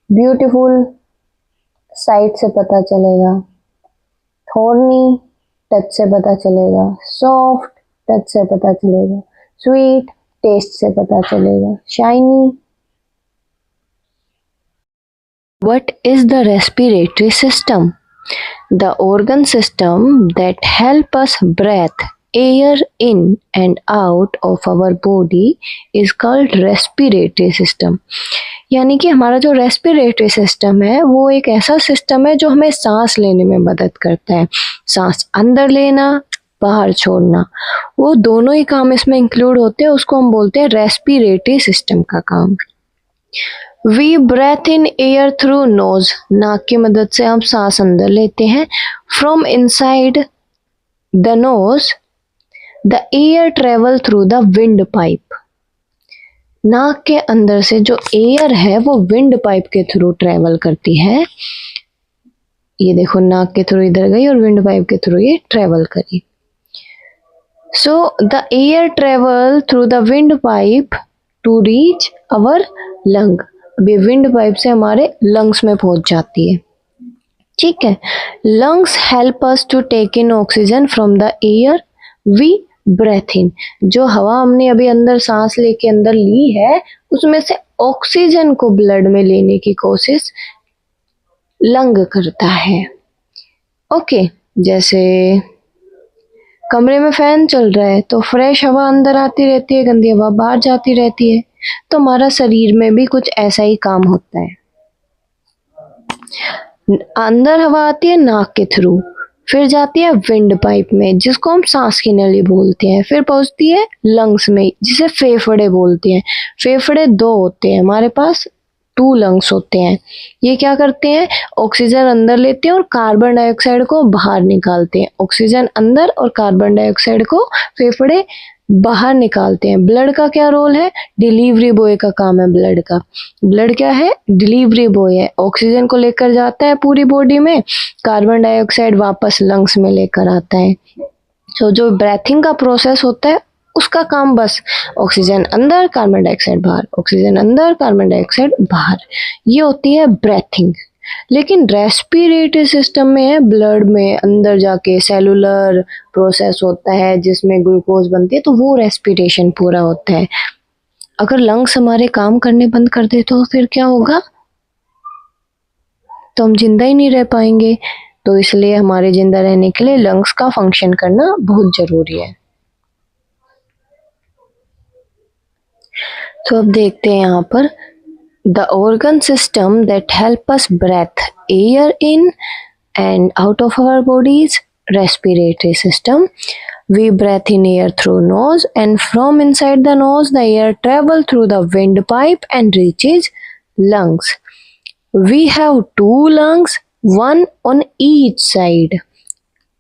ब्यूटीफुल साइट से पता चलेगा, थॉर्नी टच से पता चलेगा, सॉफ्ट टच से पता चलेगा, स्वीट टेस्ट से पता चलेगा, shiny. What is the respiratory system? The organ system that help us breathe air in and out of our body is called respiratory system. यानी कि हमारा जो रेस्पिरेटरी सिस्टम है वो एक ऐसा सिस्टम है जो हमें सांस लेने में मदद करता है। सांस अंदर लेना, बाहर छोड़ना, वो दोनों ही काम इसमें इंक्लूड होते हैं। उसको हम बोलते हैं रेस्पिरेटरी सिस्टम का काम। We breathe in air through nose, नाक की मदद से हम सांस अंदर लेते हैं। From inside the nose the air travel through the wind pipe, नाक के अंदर से जो एयर है वो विंड पाइप के थ्रू ट्रेवल करती है। ये देखो, नाक के थ्रू इधर गई और विंड पाइप के थ्रू ये ट्रेवल करी। So the air travel through the wind pipe to reach our lung, अभी विंड पाइप से हमारे लंग्स में पहुंच जाती है। ठीक है। Lungs help us to take in oxygen from the air we breathe in, जो हवा हमने अभी अंदर सांस लेके अंदर ली है उसमें से ऑक्सीजन को ब्लड में लेने की कोशिश लंग करता है। ओके, जैसे कमरे में फैन चल रहा है तो फ्रेश हवा अंदर आती रहती है, गंदी हवा बाहर जाती रहती है। तो हमारा शरीर में भी कुछ ऐसा ही काम होता है। अंदर हवा आती है नाक के थ्रू, फिर जाती है विंड पाइप में जिसको हम सांस की नली बोलते हैं, फिर पहुंचती है लंग्स में जिसे फेफड़े बोलते हैं। फेफड़े दो होते हैं हमारे पास, 2 लंग्स होते हैं। ये क्या करते हैं, ऑक्सीजन अंदर लेते हैं और कार्बन डाइऑक्साइड को बाहर निकालते हैं। ऑक्सीजन अंदर और कार्बन डाइऑक्साइड को फेफड़े बाहर निकालते हैं। ब्लड का क्या रोल है, डिलीवरी बॉय का काम है ब्लड का। ब्लड क्या है, डिलीवरी बॉय है, ऑक्सीजन को लेकर जाता है पूरी बॉडी में, कार्बन डाइऑक्साइड वापस लंग्स में लेकर आता है। तो जो ब्रेथिंग का प्रोसेस होता है उसका काम बस ऑक्सीजन अंदर कार्बन डाइऑक्साइड बाहर, ऑक्सीजन अंदर कार्बन डाइऑक्साइड बाहर, ये होती है ब्रेथिंग। लेकिन रेस्पिरेटरी सिस्टम में है, ब्लड में अंदर जाके सेलुलर प्रोसेस होता है जिसमें ग्लूकोज बनती है, तो वो रेस्पिरेशन पूरा होता है। अगर लंग्स हमारे काम करने बंद कर दे तो फिर क्या होगा, तो हम जिंदा ही नहीं रह पाएंगे। तो इसलिए हमारे जिंदा रहने के लिए लंग्स का फंक्शन करना बहुत जरूरी है। तो अब देखते हैं यहाँ पर the organ system that help us breathe air in and out of our bodies, respiratory system. We breathe in air through nose and from inside the nose the air travel through the windpipe and reaches lungs. We have 2 lungs, one on each side,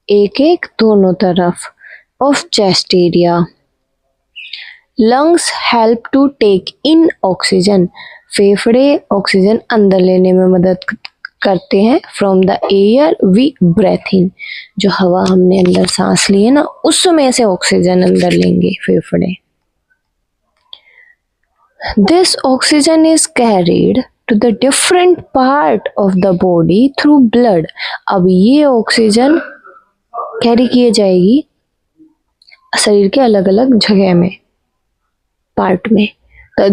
एक दोनों तरफ of chest area. Lungs help to take in oxygen. फेफड़े oxygen अंदर लेने में मदद करते हैं from the air we breathe in, जो हवा हमने अंदर सांस ली है ना उसमें से ऑक्सीजन अंदर लेंगे फेफड़े। This oxygen is carried to the different part of the body through blood. अब ये ऑक्सीजन कैरी किए जाएगी शरीर के अलग अलग जगह में, पार्ट में।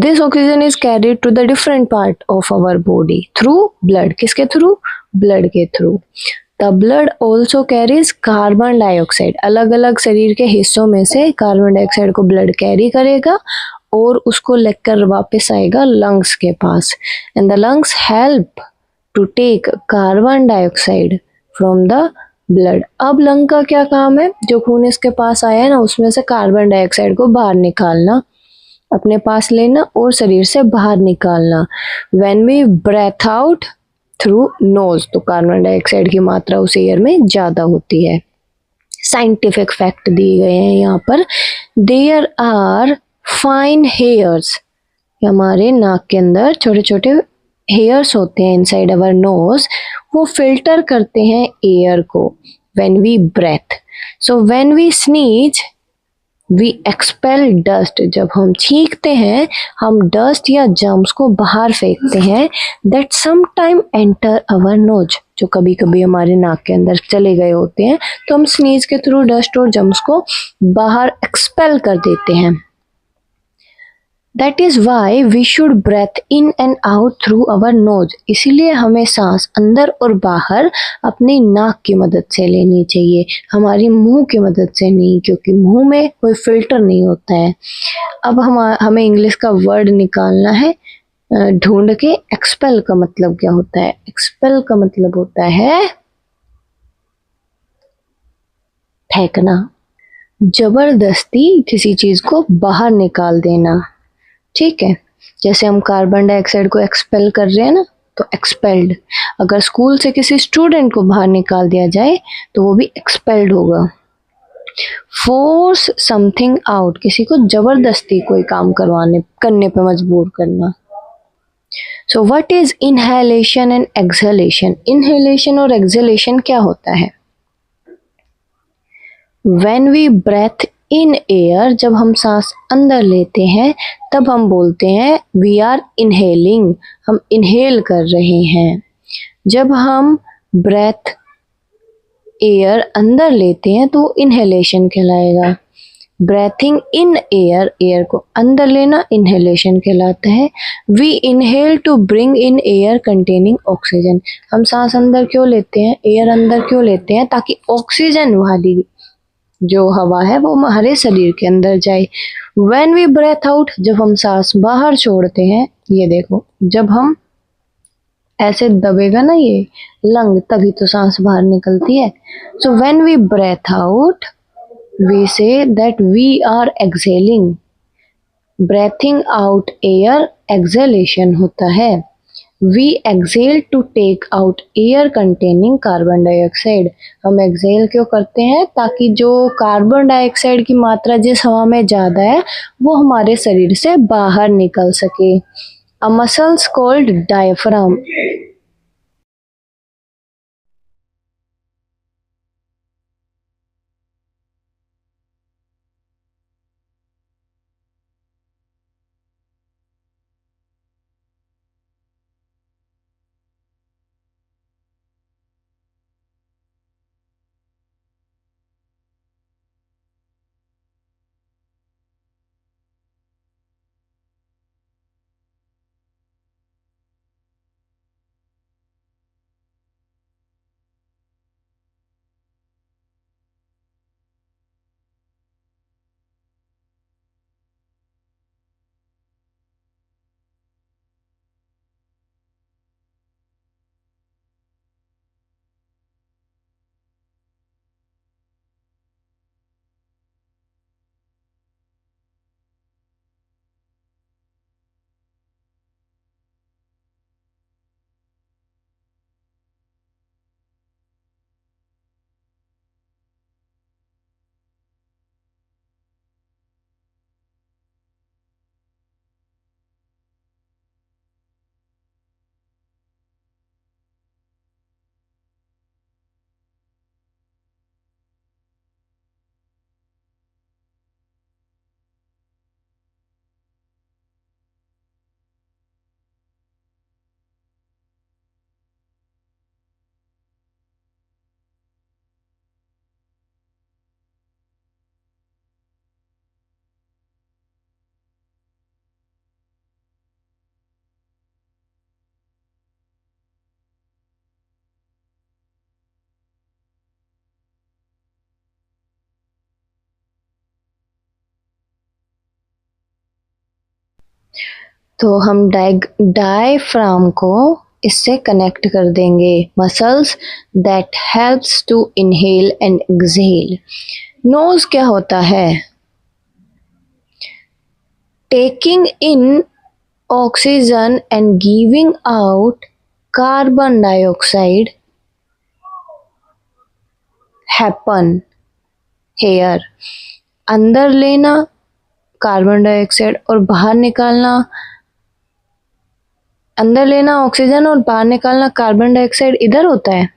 This oxygen is carried to the different part of our body through blood. किसके थ्रू, ब्लड के through. The blood also carries carbon dioxide. अलग अलग शरीर के हिस्सों में से कार्बन डाइऑक्साइड को ब्लड कैरी करेगा और उसको लेकर वापस आएगा लंग्स के पास। And the lungs help to take carbon dioxide from the blood. अब लंग का क्या काम है, जो खून इसके पास आया है ना उसमें से कार्बन डाइऑक्साइड को बाहर निकालना, अपने पास लेना और शरीर से बाहर निकालना। When we breath out through nose, तो कार्बन डाइऑक्साइड की मात्रा उस एयर में ज़्यादा होती है। साइंटिफिक फैक्ट दिए गए हैं यहाँ पर। There are fine hairs, हमारे नाक के अंदर छोटे छोटे हेयर्स होते हैं इनसाइड अवर नोज, वो फिल्टर करते हैं एयर को when we breathe. So when we sneeze we expel dust, जब हम छींकते हैं हम डस्ट या जर्म्स को बाहर फेंकते हैं, that some time enter our nose, जो कभी कभी हमारे नाक के अंदर चले गए होते हैं, तो हम स्नीज के थ्रू डस्ट और जर्म्स को बाहर एक्सपेल कर देते हैं। That is why we should breathe in and out through our nose, इसीलिए हमें सांस अंदर और बाहर अपनी नाक की मदद से लेनी चाहिए, हमारी मुंह की मदद से नहीं, क्योंकि मुंह में कोई फिल्टर नहीं होता है। अब हमें इंग्लिश का वर्ड निकालना है ढूंढ के। एक्सपेल का मतलब क्या होता है? एक्सपेल का मतलब होता है फेंकना, जबरदस्ती किसी चीज को बाहर निकाल देना। ठीक है, जैसे हम कार्बन डाइऑक्साइड को एक्सपेल कर रहे हैं ना, तो एक्सपेल्ड। अगर स्कूल से किसी स्टूडेंट को बाहर निकाल दिया जाए तो वो भी एक्सपेल्ड होगा। फोर्स समथिंग आउट, किसी को जबरदस्ती कोई काम करने पे मजबूर करना। So what is inhalation and exhalation? Inhalation और एक्सहेलेशन क्या होता है? When we breath in air, जब हम सांस अंदर लेते हैं तब हम बोलते हैं we are inhaling, हम inhale कर रहे हैं। जब हम breath air अंदर लेते हैं तो inhalation कहलाएगा। ब्रेथिंग इन एयर, एयर को अंदर लेना इनहेलेशन कहलाता है। We inhale to bring in air containing oxygen, हम सांस अंदर क्यों लेते हैं, एयर अंदर क्यों लेते हैं? ताकि ऑक्सीजन वाली जो हवा है वो हमारे शरीर के अंदर जाए। When we breath out, जब हम सांस बाहर छोड़ते हैं, ये देखो जब हम ऐसे दबेगा ना ये लंग, तभी तो सांस बाहर निकलती है। So when we breath out, we say that we are exhaling. Breathing out air exhalation होता है। We exhale to take out air containing carbon dioxide. हम exhale क्यों करते हैं? ताकि जो कार्बन डाइऑक्साइड की मात्रा जिस हवा में ज़्यादा है वो हमारे शरीर से बाहर निकल सके। A muscles called diaphragm. तो हम डायफ्राम को इससे कनेक्ट कर देंगे। Muscles that helps to inhale and exhale. Nose क्या होता है? Taking in oxygen and giving out carbon dioxide happen here. अंदर लेना कार्बन डाइऑक्साइड और बाहर निकालना अंदर लेना ऑक्सीजन और बाहर निकालना कार्बन डाइऑक्साइड इधर होता है,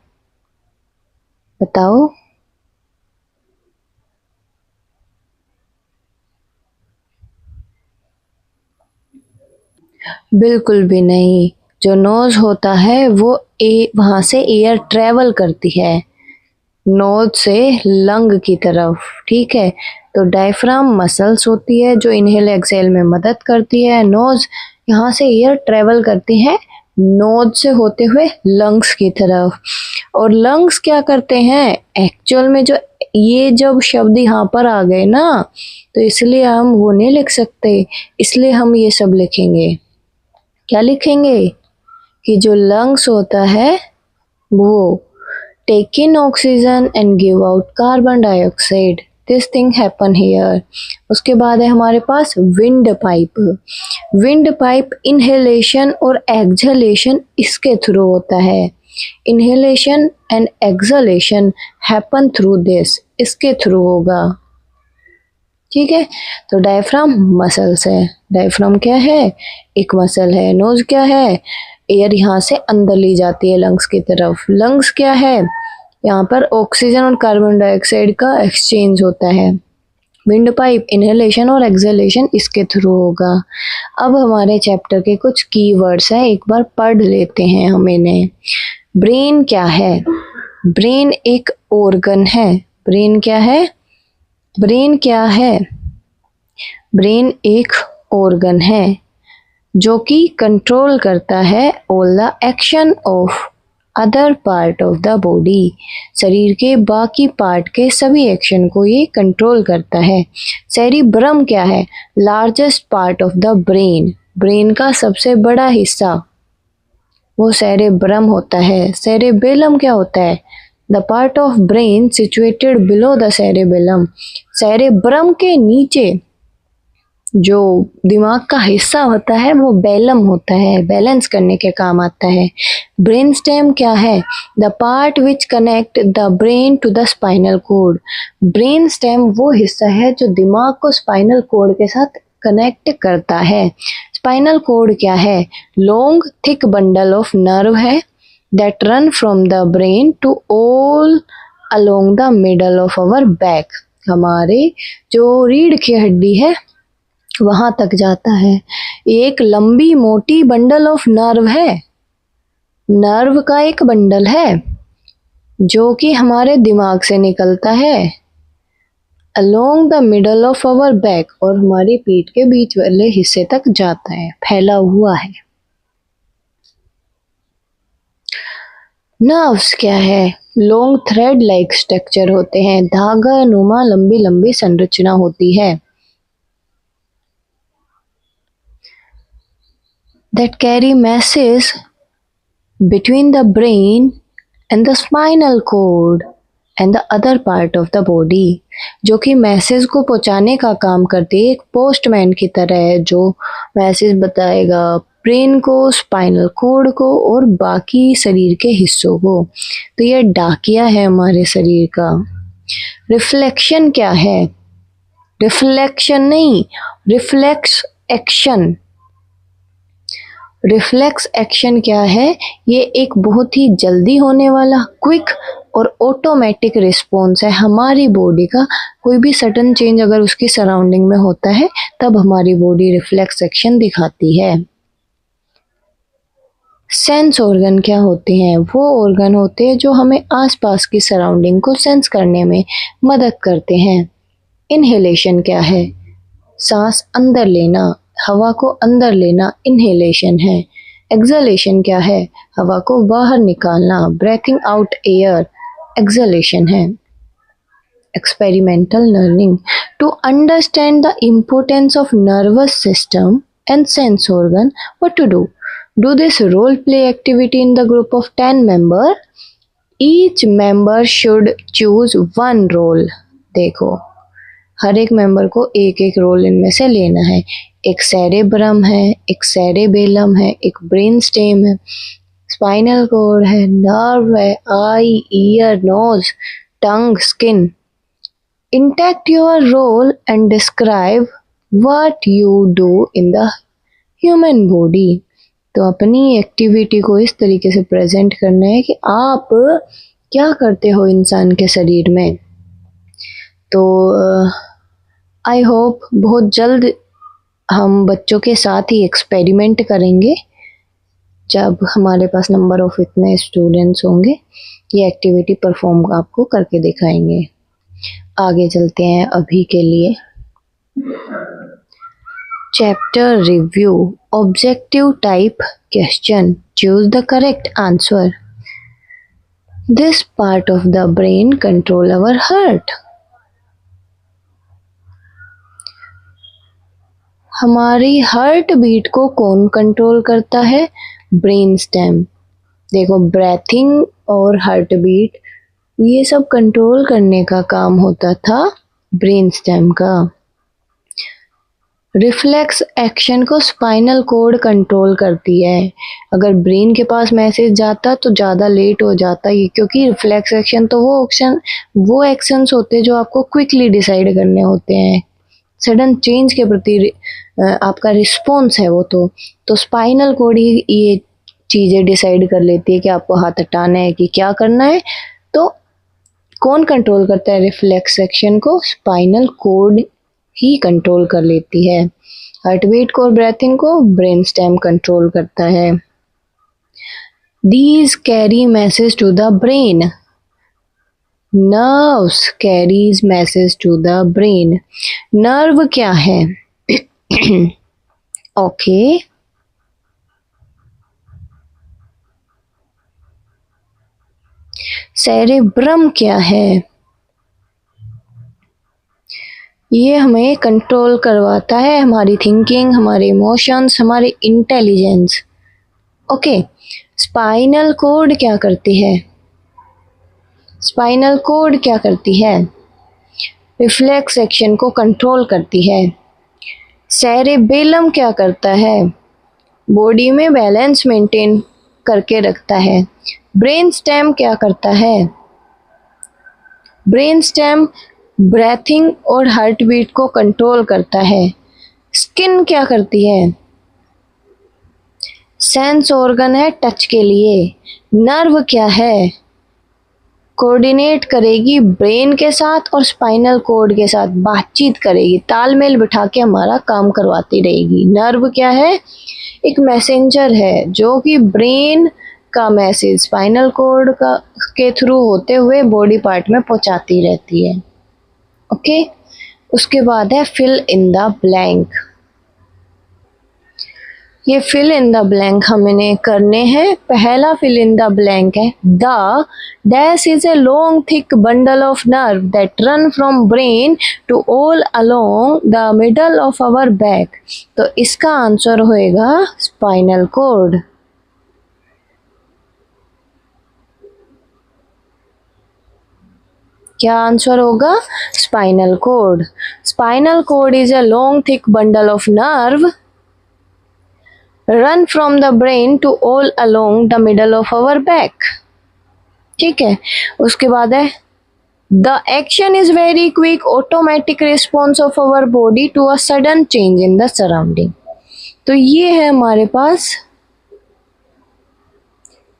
बताओ। बिल्कुल भी नहीं। जो नोज होता है वो वहां से एयर ट्रेवल करती है नोज से लंग की तरफ, ठीक है। तो डायफ्राम मसल्स होती है जो इनहेल एक्सहेल में मदद करती है। नोज यहाँ से एयर ट्रेवल करती है नोज से होते हुए लंग्स की तरफ। और लंग्स क्या करते हैं एक्चुअल में, जो ये जब शब्द यहाँ पर आ गए ना, तो इसलिए हम वो नहीं लिख सकते, इसलिए हम ये सब लिखेंगे। क्या लिखेंगे कि जो लंग्स होता है वो take in oxygen and give out carbon dioxide, this thing happen here। उसके बाद है हमारे पास wind pipe. Wind pipe inhalation और एक्सहेलेशन इसके थ्रू होता है। Inhalation and exhalation happen through this, इसके थ्रू होगा, ठीक है। तो डायफ्राम मसल्स है। डायफ्राम क्या है, एक मसल है। नोज क्या है, एयर यहाँ से अंदर ली जाती है लंग्स की तरफ। लंग्स क्या है, यहाँ पर ऑक्सीजन और कार्बन डाइऑक्साइड का एक्सचेंज होता है। विंड पाइप इनहेलेशन और एक्सहेलेशन इसके थ्रू होगा। अब हमारे चैप्टर के कुछ कीवर्ड्स हैं, एक बार पढ़ लेते हैं हम इन्हें। ब्रेन क्या है, ब्रेन एक ऑर्गन है। ब्रेन क्या है, ब्रेन क्या है, ब्रेन एक ऑर्गन है जो कि कंट्रोल करता है all the action of other part of the body. शरीर के बाकी पार्ट के सभी एक्शन को ये कंट्रोल करता है। सेरिब्रम क्या है, largest part of the brain. Brain का सबसे बड़ा हिस्सा वो सेरिब्रम होता है। सेरिबेलम क्या होता है, the part of brain situated below the cerebellum. Cerebrum के नीचे जो दिमाग का हिस्सा होता है वो बेलम होता है, बैलेंस करने के काम आता है। ब्रेन स्टेम क्या है, the part which connect the brain to the spinal cord. Brain stem वो हिस्सा है जो दिमाग को स्पाइनल कोड के साथ कनेक्ट करता है। स्पाइनल कोड क्या है, long thick bundle of nerve है that run from the brain to all along the middle of our back. हमारे जो रीढ़ की हड्डी है वहां तक जाता है। एक लंबी मोटी बंडल ऑफ नर्व है, नर्व का एक बंडल है जो कि हमारे दिमाग से निकलता है along the middle of our back और हमारी पीठ के बीच वाले हिस्से तक जाता है, फैला हुआ है। नर्व्स क्या है, लॉन्ग थ्रेड लाइक स्ट्रक्चर होते हैं, धागा नुमा लंबी लंबी संरचना होती है that carry masses between the brain and the spinal cord and the other part of the body, जो कि मैसेज को पहुंचाने का काम करती है। एक पोस्टमैन की तरह है जो मैसेज बताएगा ब्रेन को, स्पाइनल कोड को और बाकी शरीर के हिस्सों को। तो यह डाकिया है हमारे शरीर का। रिफ्लेक्शन क्या है, रिफ्लेक्शन नहीं, रिफ्लेक्स एक्शन। रिफ्लेक्स एक्शन क्या है, ये एक बहुत ही जल्दी होने वाला क्विक और ऑटोमेटिक रिस्पॉन्स है हमारी बॉडी का। कोई भी सडन चेंज अगर उसकी सराउंडिंग में होता है तब हमारी बॉडी रिफ्लेक्स एक्शन दिखाती है। सेंस ऑर्गन क्या होते हैं, वो ऑर्गन होते हैं जो हमें आसपास की सराउंडिंग को सेंस करने में मदद करते हैं। इनहेलेशन क्या है, सांस अंदर लेना, हवा को अंदर लेना इनहेलेशन है। एक्सहेलेशन क्या है, हवा को बाहर निकालना, ब्रेथिंग आउट एयर एक्सहेलेशन है। Experimental learning, to understand the importance of nervous system and sense organ, what to do, do this role play activity in the group of 10 member, each member should choose one role। देखो हर एक member को एक एक role इनमें से लेना है। एक सेरेब्रम है, एक सेरेबेलम है, एक ब्रेन स्टेम है, स्पाइनल कोड है, नर्व है, eye, ear, nose, tongue, skin. Enact your role and describe what you do in the human body. तो अपनी एक्टिविटी को इस तरीके से प्रेजेंट करना है कि आप क्या करते हो इंसान के शरीर में। तो आई होप बहुत जल्द हम बच्चों के साथ ही एक्सपेरिमेंट करेंगे। जब हमारे पास नंबर ऑफ इतने स्टूडेंट्स होंगे, ये एक्टिविटी परफॉर्म आपको करके दिखाएंगे। आगे चलते हैं अभी के लिए। Chapter review, objective type question, choose the correct answer. This part of the brain control our heart. हमारी हार्ट बीट को कौन कंट्रोल करता है? Brain stem. देखो, ब्रेथिंग और हार्ट बीट ये सब कंट्रोल करने का काम होता था ब्रेन स्टेम का। रिफ्लेक्स एक्शन को स्पाइनल कोड कंट्रोल करती है। अगर ब्रेन के पास मैसेज जाता तो ज़्यादा लेट हो जाता है, क्योंकि रिफ्लेक्स एक्शन तो वो एक्शंस होते हैं जो आपको क्विकली डिसाइड करने होते हैं। सडन चेंज के प्रति आपका रिस्पॉन्स है वो तो स्पाइनल कोड ही ये चीज़ें डिसाइड कर लेती है कि आपको हाथ हटाना है कि क्या करना है। तो कौन कंट्रोल करता है रिफ्लेक्स एक्शन को? स्पाइनल कोड ही कंट्रोल कर लेती है। हार्ट बीट को और ब्रेथिंग को ब्रेन स्टेम कंट्रोल करता है। These carry message to the brain. Nerves carries message to the brain. Nerve क्या है? ओके सेरेब्रम क्या है? ये हमें कंट्रोल करवाता है हमारी थिंकिंग, हमारे इमोशंस, हमारे इंटेलिजेंस। ओके, स्पाइनल कोड क्या करती है? स्पाइनल कोड क्या करती है? रिफ्लेक्स एक्शन को कंट्रोल करती है। सेरेबेलम क्या करता है? बॉडी में बैलेंस मेंटेन करके रखता है। ब्रेन स्टेम क्या करता है? ब्रेन स्टेम ब्रेथिंग और हार्ट बीट को कंट्रोल करता है। स्किन क्या करती है? सेंस ऑर्गन है टच के लिए। नर्व क्या है? कोऑर्डिनेट करेगी ब्रेन के साथ और स्पाइनल कोड के साथ बातचीत करेगी, तालमेल बिठा के हमारा काम करवाती रहेगी। नर्व क्या है? एक मैसेंजर है जो कि ब्रेन का मैसेज स्पाइनल कोड के थ्रू होते हुए बॉडी पार्ट में पहुंचाती रहती है। ओके, उसके बाद है फिल इन द ब्लैंक। ये फिल इन द ब्लैंक हमें करने हैं। पहला फिल इन द ब्लैंक है the dash is a long thick bundle of nerve that run from brain to all along the middle of our back. तो इसका answer होएगा spinal cord. क्या answer होगा? Spinal cord. Spinal cord is a long thick bundle of nerve run from the brain to all along the middle of our back. ठीक है, उसके बाद है the action is very quick automatic response of our body to a sudden change in the surrounding. तो ये है हमारे पास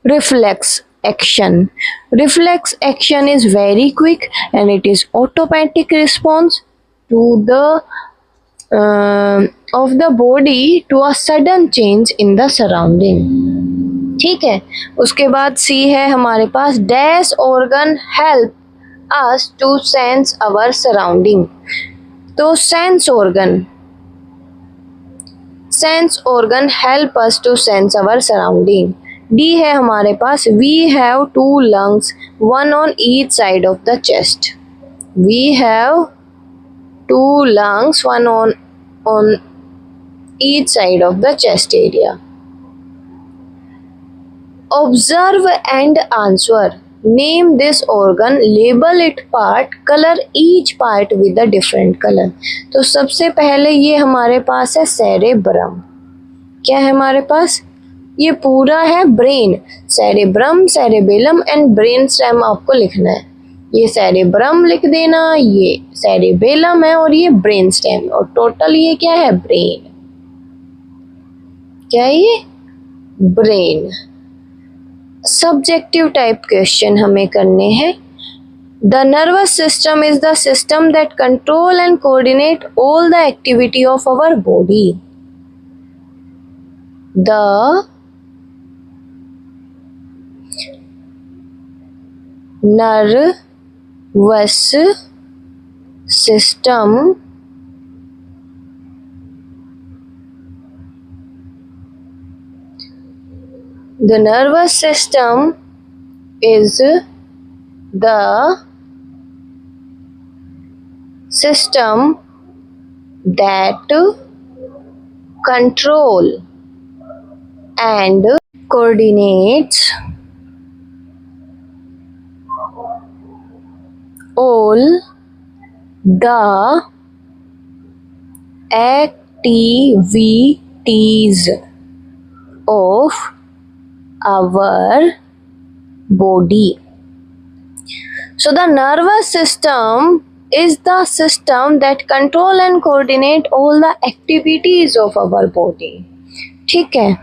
reflex action. Reflex action is very quick and it is automatic response to the of the body to a sudden change in the surrounding। ठीक है, उसके बाद सी है हमारे पास dash organ help us to sense our surrounding। तो sense organ help us to sense our surrounding। डी है हमारे पास we have two lungs one on each side of the chest. We have two lungs one on each side of the chest area. Observe and answer, name this organ, label it part, colour each part with a different colour. तो सबसे पहले ये हमारे पास है cerebrum. क्या है हमारे पास? ये पूरा है brain. Cerebrum, cerebellum and brain stem आपको लिखना है। ये सेरेब्रम लिख देना, ये सेरेबेलम है और ये ब्रेन स्टेम, और टोटल ये क्या है? ब्रेन। क्या है ये? ब्रेन। सब्जेक्टिव टाइप क्वेश्चन हमें करने हैं। The nervous system is the system that control and coordinate all the activity of our body. The nervous system is the system that control and coordinates all the activities of our body. So the nervous system is the system that control and coordinate all the activities of our body. ठीक है.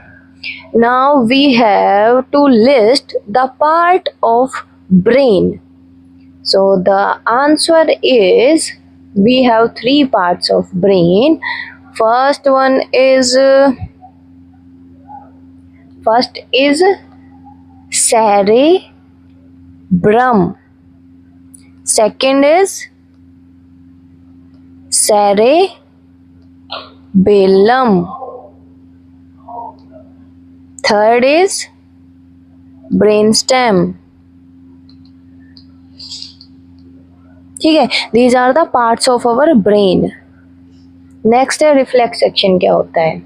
Now we have to list the part of brain. So the answer is we have 3 parts of brain. First is cerebrum. Second is cerebellum. Third is brainstem. ठीक है. These are the parts of our brain. Next है reflex action. क्या होता है?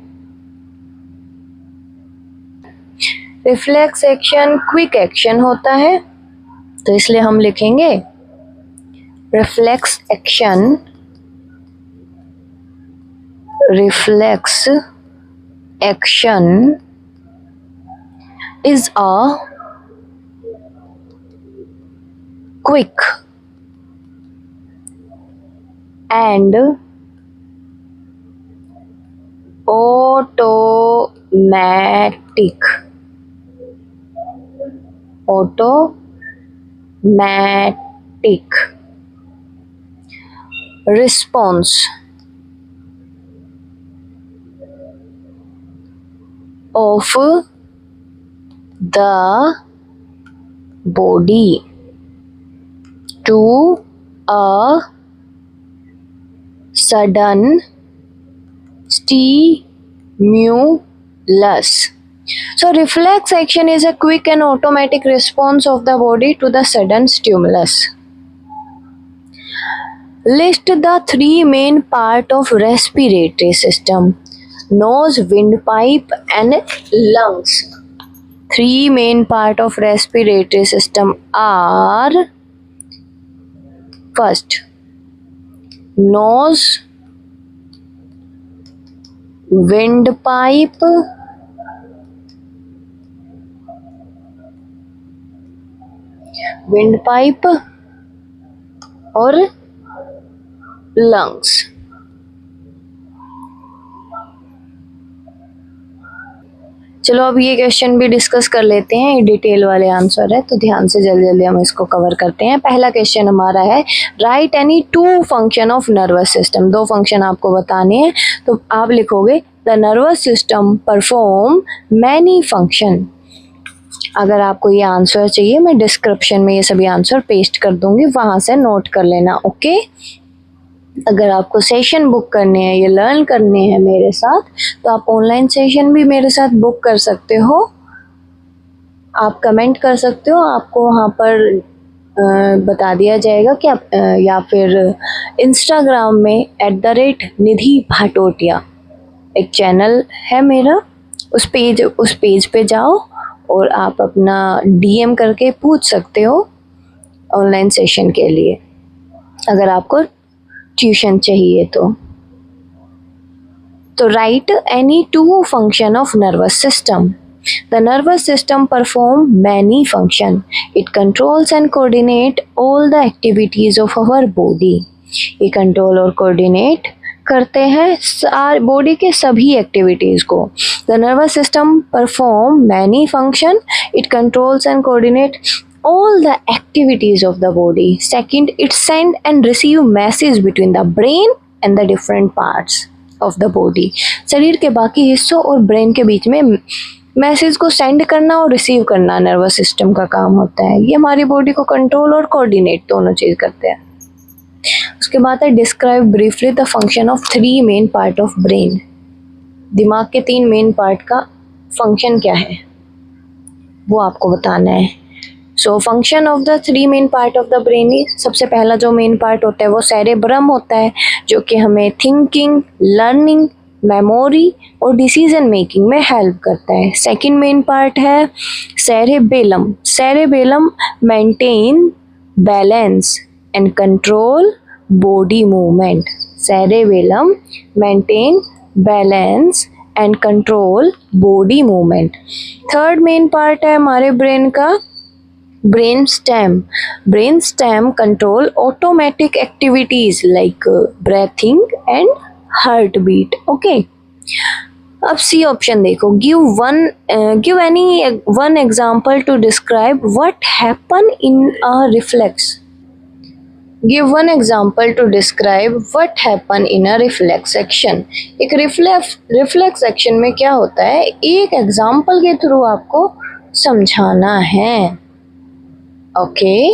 Reflex action quick action होता है, तो इसलिए हम लिखेंगे reflex action is a quick and automatic response of the body to a sudden stimulus. So reflex action is a quick and automatic response of the body to the sudden stimulus. List the 3 main parts of respiratory system: nose, windpipe and lungs. 3 main parts of respiratory system are: first, nose, windpipe और lungs. चलो अब ये question भी discuss कर लेते हैं. ये detail वाले आंसर है, तो ध्यान से जल्दी जल्दी हम इसको कवर करते हैं. पहला क्वेश्चन हमारा है right any 2 function of nervous system. 2 function आपको बताने हैं, तो आप लिखोगे the nervous system perform many function. अगर आपको ये आंसर चाहिए, मैं डिस्क्रिप्शन में ये सभी आंसर पेस्ट कर दूंगी, वहां से नोट कर लेना. ओके. अगर आपको सेशन बुक करने हैं, ये लर्न करने हैं मेरे साथ, तो आप ऑनलाइन सेशन भी मेरे साथ बुक कर सकते हो. आप कमेंट कर सकते हो, आपको वहाँ पर बता दिया जाएगा कि आप या फिर इंस्टाग्राम में @निधि भाटोटिया एक चैनल है मेरा, उस पेज पे जाओ और आप अपना DM करके पूछ सकते हो ऑनलाइन सेशन के लिए, अगर आपको ट्यूशन चाहिए तो. Write any 2 function of nervous system. The nervous system perform many function. It controls and coordinate all the activities of our body. ये कंट्रोल और कोऑर्डिनेट करते हैं बॉडी के सभी एक्टिविटीज़ को। The nervous system perform many function, it controls and coordinate all the activities of the body. Second, it send and receive message between the brain and the different parts of the body. शरीर के बाकी हिस्सों और brain के बीच में message को send करना और रिसीव करना नर्वस सिस्टम का काम होता है। ये हमारी बॉडी को कंट्रोल और कोऑर्डिनेट दोनों चीज़ करते हैं। उसके बाद है describe briefly the function of 3 main part of brain. दिमाग के 3 मेन पार्ट का फंक्शन क्या है वो आपको बताना है। So function of the 3 main part of the brain is, सबसे पहला जो मेन पार्ट होता है वो सेरेब्रम होता है, जो कि हमें थिंकिंग, लर्निंग, मेमोरी और डिसीजन मेकिंग में हेल्प करता है। सेकंड मेन पार्ट है cerebellum. Cerebellum maintain balance and control body movement. Cerebellum maintain balance and control body movement. Third main part है हमारे ब्रेन का brain stem. Brain stem control automatic activities like breathing and heart beat. Okay, अब C option देखो, give any one example to describe what happen in a reflex. Give one example to describe what happen in a reflex action. एक reflex action में क्या होता है, एक example के through आपको समझाना है। ओके,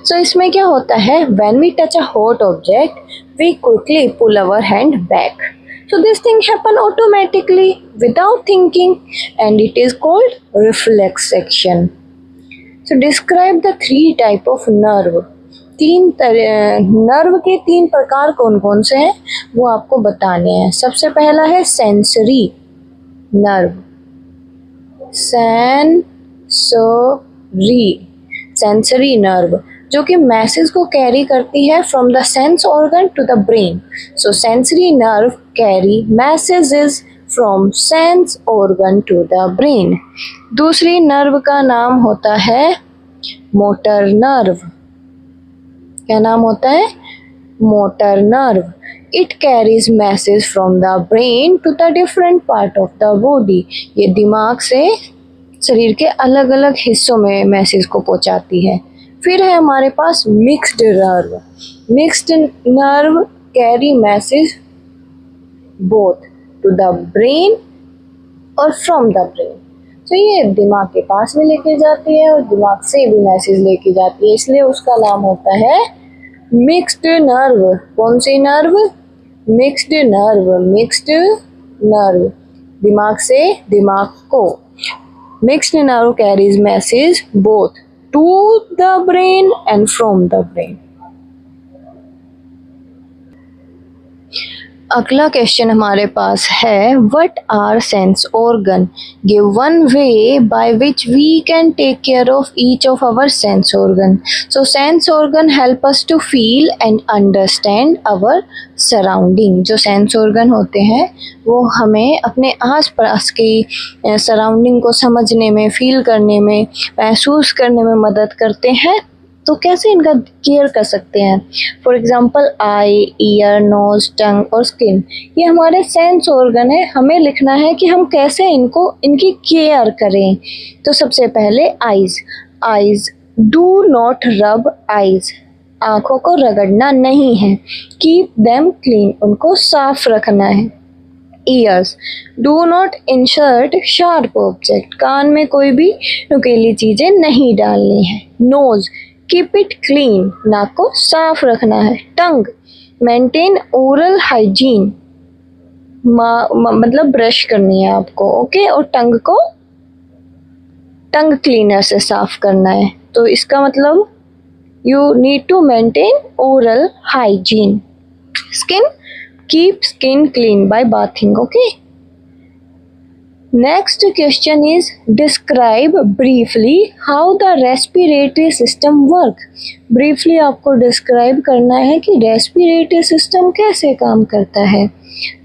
सो इसमें क्या होता है, when we touch a hot object we quickly pull our hand back, so this thing happen automatically without thinking and it is called reflex action. So describe the 3 type of nerve. Nerve के 3 प्रकार कौन कौन से हैं वो आपको बताने हैं। सबसे पहला है सेंसरी नर्व। सेंसरी नर्व जो कि मैसेज को कैरी करती है from the sense organ to the brain. So sensory nerve carry messages from sense organ to the brain. दूसरी नर्व का नाम होता है मोटर नर्व। क्या नाम होता है, motor nerve. It carries message from the brain to the different part of the body. ये दिमाग से शरीर के अलग अलग हिस्सों में मैसेज को पहुंचाती है। फिर है हमारे पास mixed nerve. Mixed nerve carry message both to the brain और फ्रॉम द ब्रेन। तो ये दिमाग के पास भी लेके जाती है और दिमाग से भी मैसेज लेके जाती है, इसलिए उसका नाम होता है मिक्स्ड नर्व। कौन सी नर्व, मिक्स्ड नर्व। मिक्स्ड नर्व दिमाग से दिमाग को। Mixed nerve carries message both to the brain and from the brain. अगला क्वेश्चन हमारे पास है, what are sense organ? Give one way by which we can take care of each of our sense organ. So sense organ help us to feel and understand our surrounding. जो sense organ होते हैं वो हमें अपने आस पास की surrounding को समझने में, फील करने में, महसूस करने में मदद करते हैं। तो कैसे इनका केयर कर सकते हैं? For example eye, ear, nose, tongue और स्किन, ये हमारे सेंस ऑर्गन है। हमें लिखना है कि हम कैसे इनकी केयर करें। तो सबसे पहले आईज, डू नॉट रब आईज, आँखों को रगड़ना नहीं है। कीप देम क्लीन, उनको साफ रखना है। Ears, do not insert sharp object, कान में कोई भी नुकीली चीज़ें नहीं डालनी है। नोज, कीप इट क्लीन, नाक को साफ रखना है। टंग, मेंटेन ओरल हाइजीन, मतलब ब्रश करनी है आपको। ओके, और टंग क्लीनर से साफ करना है। तो इसका मतलब you need to maintain oral hygiene. Skin, keep skin clean by bathing. Okay, next question is describe briefly how the respiratory system work. Briefly आपको डिस्क्राइब करना है कि रेस्पिरेटरी सिस्टम कैसे काम करता है।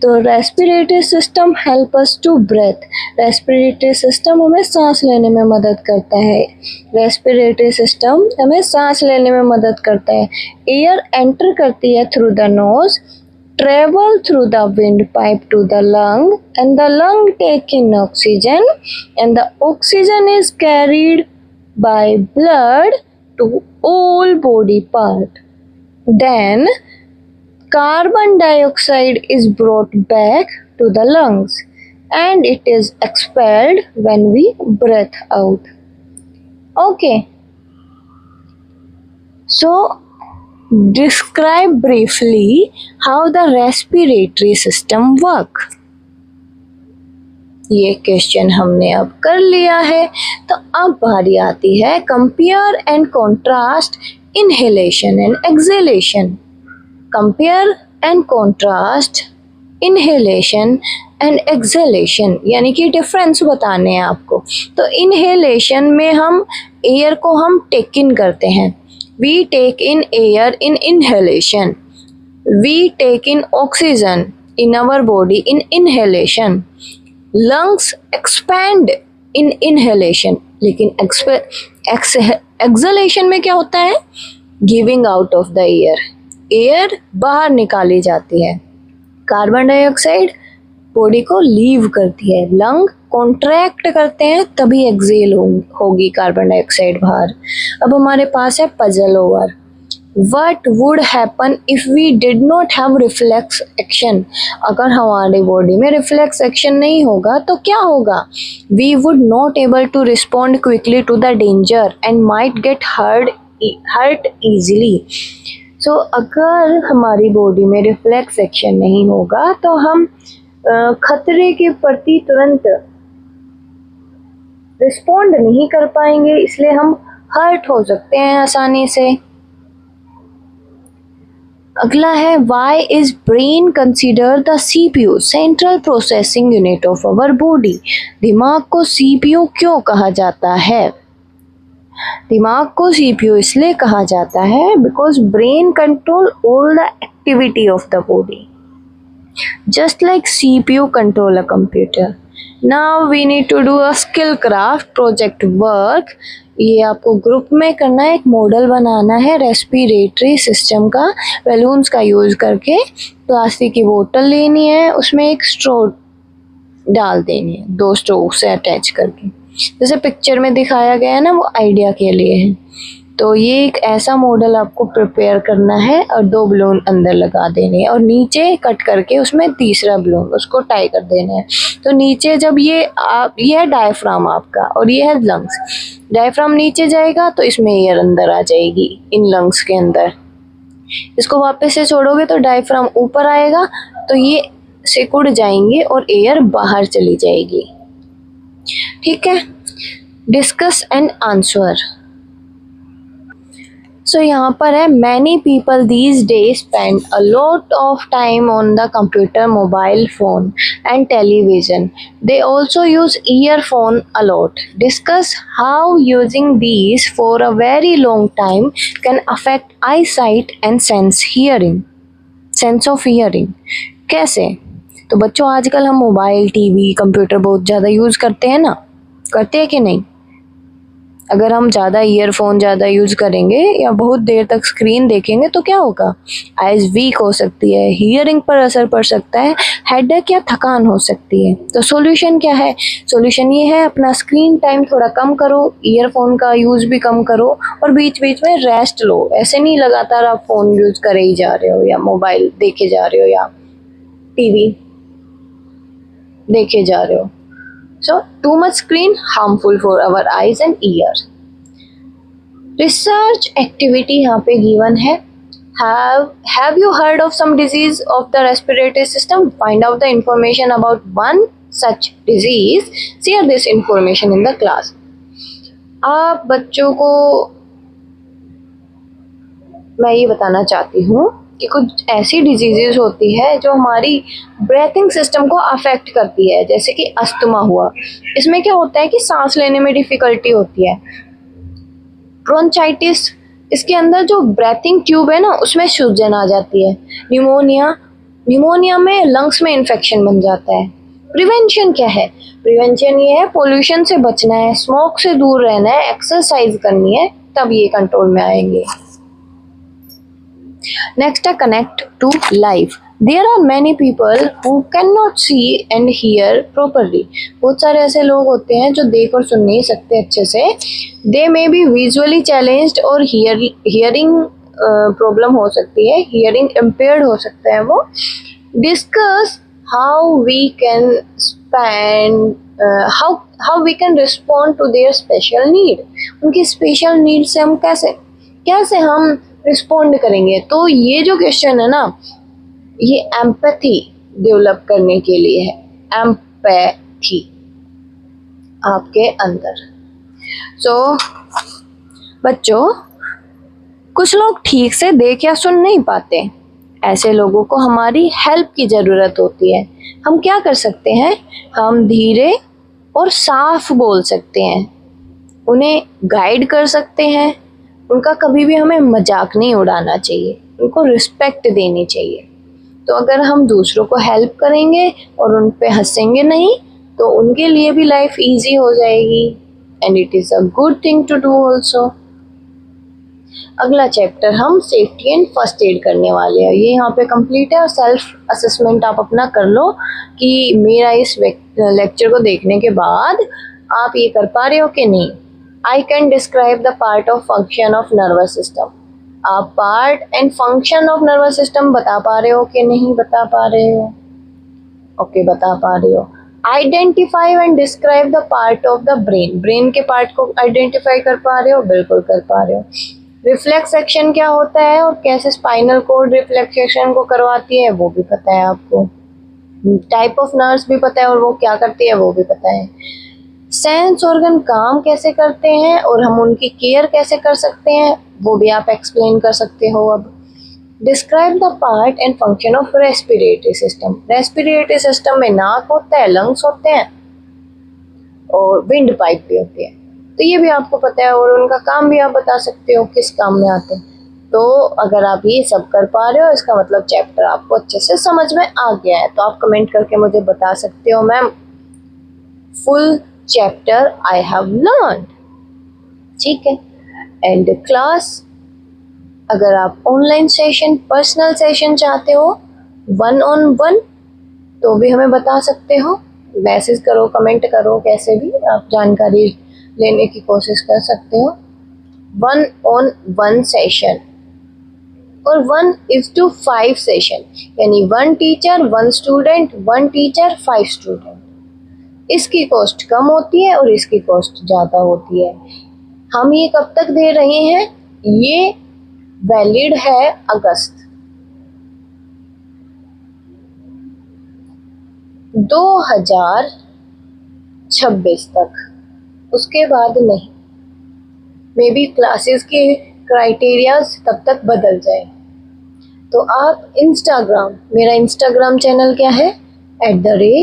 तो respiratory system help us to breathe. Respiratory system हमें सांस लेने में मदद करता है। रेस्पिरेटरी सिस्टम हमें सांस लेने में मदद करता है। एयर एंटर करती है through the nose, travel through the windpipe to the lung, and the lung take in oxygen, and the oxygen is carried by blood to all body part. Then carbon dioxide is brought back to the lungs, and it is expelled when we breathe out. Okay, so describe briefly how the respiratory system work. ये question हमने अब कर लिया है, तो अब बारी आती है compare and contrast inhalation and exhalation. Compare and contrast inhalation and exhalation, यानी कि डिफरेंस बताने हैं आपको. तो इनहेलेशन में हम एयर को हम टेक इन करते हैं. We take in air in inhalation. We take in oxygen in our body in inhalation. Lungs expand in inhalation. लेकिन exhalation में क्या होता है? Giving out of the air. Air बाहर निकाली जाती है. कार्बन डाइऑक्साइड बॉडी को लीव करती है. लंग कॉन्ट्रैक्ट करते हैं तभी एक्सेल होगी कार्बन डाइऑक्साइड बाहर. अब हमारे पास है puzzle over. What would happen if we did not have reflex action. अगर हमारी बॉडी में रिफ्लेक्स एक्शन नहीं होगा तो क्या होगा? We would not able to respond quickly to the danger and might get hurt easily. So अगर हमारी बॉडी में रिफ्लेक्स एक्शन नहीं होगा तो हम खतरे के प्रति तुरंत रिस्पॉन्ड नहीं कर पाएंगे, इसलिए हम हर्ट हो सकते हैं आसानी से. अगला है why is brain consider the CPU central processing unit of our body. दिमाग को सीपीयू क्यों कहा जाता है? दिमाग को सीपीयू इसलिए कहा जाता है because brain control all the activity of the body, just like CPU control a computer. Now we need to do a skill craft project work. ये आपको ग्रुप में करना है. एक मॉडल बनाना है रेस्पिरेटरी सिस्टम का बैलून्स का यूज करके. प्लास्टिक की बोतल लेनी है, उसमें एक स्ट्रो डाल देनी है, 2 स्ट्रो से अटैच करके, जैसे पिक्चर में दिखाया गया है ना, वो आइडिया के लिए है. तो ये एक ऐसा मॉडल आपको प्रिपेयर करना है और 2 बलून अंदर लगा देने हैं और नीचे कट करके उसमें तीसरा बलून उसको टाई कर देना है. तो नीचे जब ये है डायफ्राम आपका और ये है लंग्स. डायफ्राम नीचे जाएगा तो इसमें एयर अंदर आ जाएगी इन लंग्स के अंदर. इसको वापस से छोड़ोगे तो डायफ्राम ऊपर आएगा, तो ये सिकुड़ जाएंगे और एयर बाहर चली जाएगी. ठीक है. Discuss and answer. सो यहाँ पर है many people these days spend a lot of time on the computer, mobile phone and television. They also use earphone a lot. Discuss how using these for a very long time can affect I site and sense of hearing. कैसे? तो बच्चों आजकल हम mobile, TV, computer बहुत ज़्यादा use करते हैं ना, करते हैं कि नहीं? अगर हम ज़्यादा ईयरफोन ज़्यादा यूज़ करेंगे या बहुत देर तक स्क्रीन देखेंगे तो क्या होगा? आइज़ वीक हो सकती है, हियरिंग पर असर पड़ सकता है, हेडेक या थकान हो सकती है. तो सॉल्यूशन क्या है? सॉल्यूशन ये है अपना स्क्रीन टाइम थोड़ा कम करो, ईयरफोन का यूज़ भी कम करो और बीच बीच में रेस्ट लो. ऐसे नहीं लगातार आप फ़ोन यूज़ करे ही जा रहे हो या मोबाइल देखे जा रहे हो या टीवी देखे जा रहे हो. So too much screen harmful for our eyes and ear. Research activity यहाँ पे given है. Have you heard of some disease of the respiratory system? Find out the information about one such disease. Share this information in the class. आप बच्चों को मैं ये बताना चाहती हूँ कि कुछ ऐसी डिजीजेस होती है जो हमारी ब्रीथिंग सिस्टम को अफेक्ट करती है, जैसे कि अस्थमा हुआ. इसमें क्या होता है कि सांस लेने में डिफ़िकल्टी होती है. ब्रोंचाइटिस, इसके अंदर जो ब्रीथिंग ट्यूब है ना उसमें सूजन आ जाती है. निमोनिया में लंग्स में इन्फेक्शन बन जाता है. प्रिवेंशन क्या है? प्रिवेंशन ये है पोल्यूशन से बचना है, स्मोक से दूर रहना है, एक्सरसाइज करनी है, तब ये कंट्रोल में आएंगे. नेक्स्ट है connect to life. There are many people who can not see and hear properly. बहुत सारे ऐसे लोग होते हैं जो देख और सुन नहीं सकते अच्छे से। They may be visually challenged और हियरिंग प्रॉब्लम हो सकती है, हियरिंग इम्पेयर्ड हो सकता है वो। Discuss how we can spend how we can respond to their special need. उनकी स्पेशल नीड से हम कैसे हम रिस्पॉन्ड करेंगे। तो ये जो क्वेश्चन है ना, ये एम्पैथी डेवलप करने के लिए है, एम्पैथी आपके अंदर। सो बच्चों, कुछ लोग ठीक से देख या सुन नहीं पाते, ऐसे लोगों को हमारी हेल्प की ज़रूरत होती है। हम क्या कर सकते हैं, हम धीरे और साफ बोल सकते हैं, उन्हें गाइड कर सकते हैं। उनका कभी भी हमें मजाक नहीं उड़ाना चाहिए, उनको रिस्पेक्ट देनी चाहिए। तो अगर हम दूसरों को हेल्प करेंगे और उन पे हंसेंगे नहीं, तो उनके लिए भी लाइफ इजी हो जाएगी, and it is a good thing to do also. अगला चैप्टर हम सेफ्टी एंड फर्स्ट एड करने वाले हैं। ये यहाँ पे कंप्लीट है, और सेल्फ असेसमेंट आप अपना कर लो कि मेरा इस लेक्चर को देखने के बाद आप ये कर पा रहे हो कि नहीं। I can describe the part of function of nervous system. आप part and function of nervous system बता पा रहे हो कि नहीं बता पा रहे हो? ओके, बता पा रहे हो। Identify and describe the part of the brain. Brain के पार्ट को आइडेंटिफाई कर पा रहे हो? बिल्कुल कर पा रहे हो। रिफ्लेक्स एक्शन क्या होता है और कैसे स्पाइनल कोड रिफ्लेक्स एक्शन को करवाती है, वो भी पता है आपको। टाइप ऑफ नर्व्स भी पता है और वो क्या करती है वो भी पता है। सेंस ऑर्गन काम कैसे करते हैं और हम उनकी केयर कैसे कर सकते हैं, वो भी आप एक्सप्लेन कर सकते हो। अब describe the part and function of respiratory system. Respiratory system में नाक होता है, लंग्स होते हैं और विंड पाइप भी होती है। तो ये भी आपको पता है और उनका काम भी आप बता सकते हो किस काम में आते हैं। तो अगर आप ये सब कर पा रहे हो, इसका मतलब चैप्टर आपको अच्छे से समझ में आ गया है। तो आप कमेंट करके मुझे बता सकते हो, ma'am full chapter I have learn. ठीक है। एंड क्लास, अगर आप ऑनलाइन सेशन, पर्सनल सेशन चाहते हो 1-on-1, तो भी हमें बता सकते हो। मैसेज करो, कमेंट करो, कैसे भी आप जानकारी लेने की कोशिश कर सकते हो। 1-on-1 सेशन और 1:5 सेशन, यानी 1 टीचर 1 स्टूडेंट, 1 टीचर 5 स्टूडेंट। इसकी कॉस्ट कम होती है और इसकी कॉस्ट ज़्यादा होती है। हम ये कब तक दे रहे हैं, ये वैलिड है अगस्त 2026 तक, उसके बाद नहीं। मे बी क्लासेस के क्राइटेरियाज तब तक बदल जाए। तो आप इंस्टाग्राम, मेरा इंस्टाग्राम चैनल क्या है, @NIDHIBHATOTIA,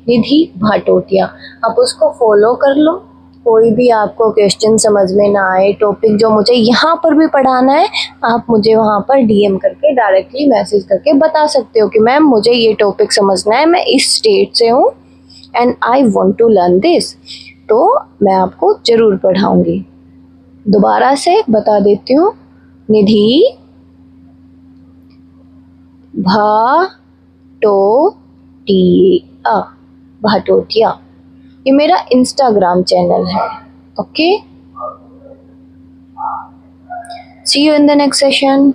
निधि भाटोटिया। आप उसको फॉलो कर लो। कोई भी आपको क्वेश्चन समझ में ना आए, टॉपिक जो मुझे यहाँ पर भी पढ़ाना है, आप मुझे वहाँ पर DM करके डायरेक्टली मैसेज करके बता सकते हो कि मैम मुझे ये टॉपिक समझना है, मैं इस स्टेट से हूँ and I want to learn this. तो मैं आपको ज़रूर पढ़ाऊँगी। दोबारा से बता देती हूँ, निधि भाटोटिया, ये मेरा इंस्टाग्राम चैनल है। Okay, see you in the next session.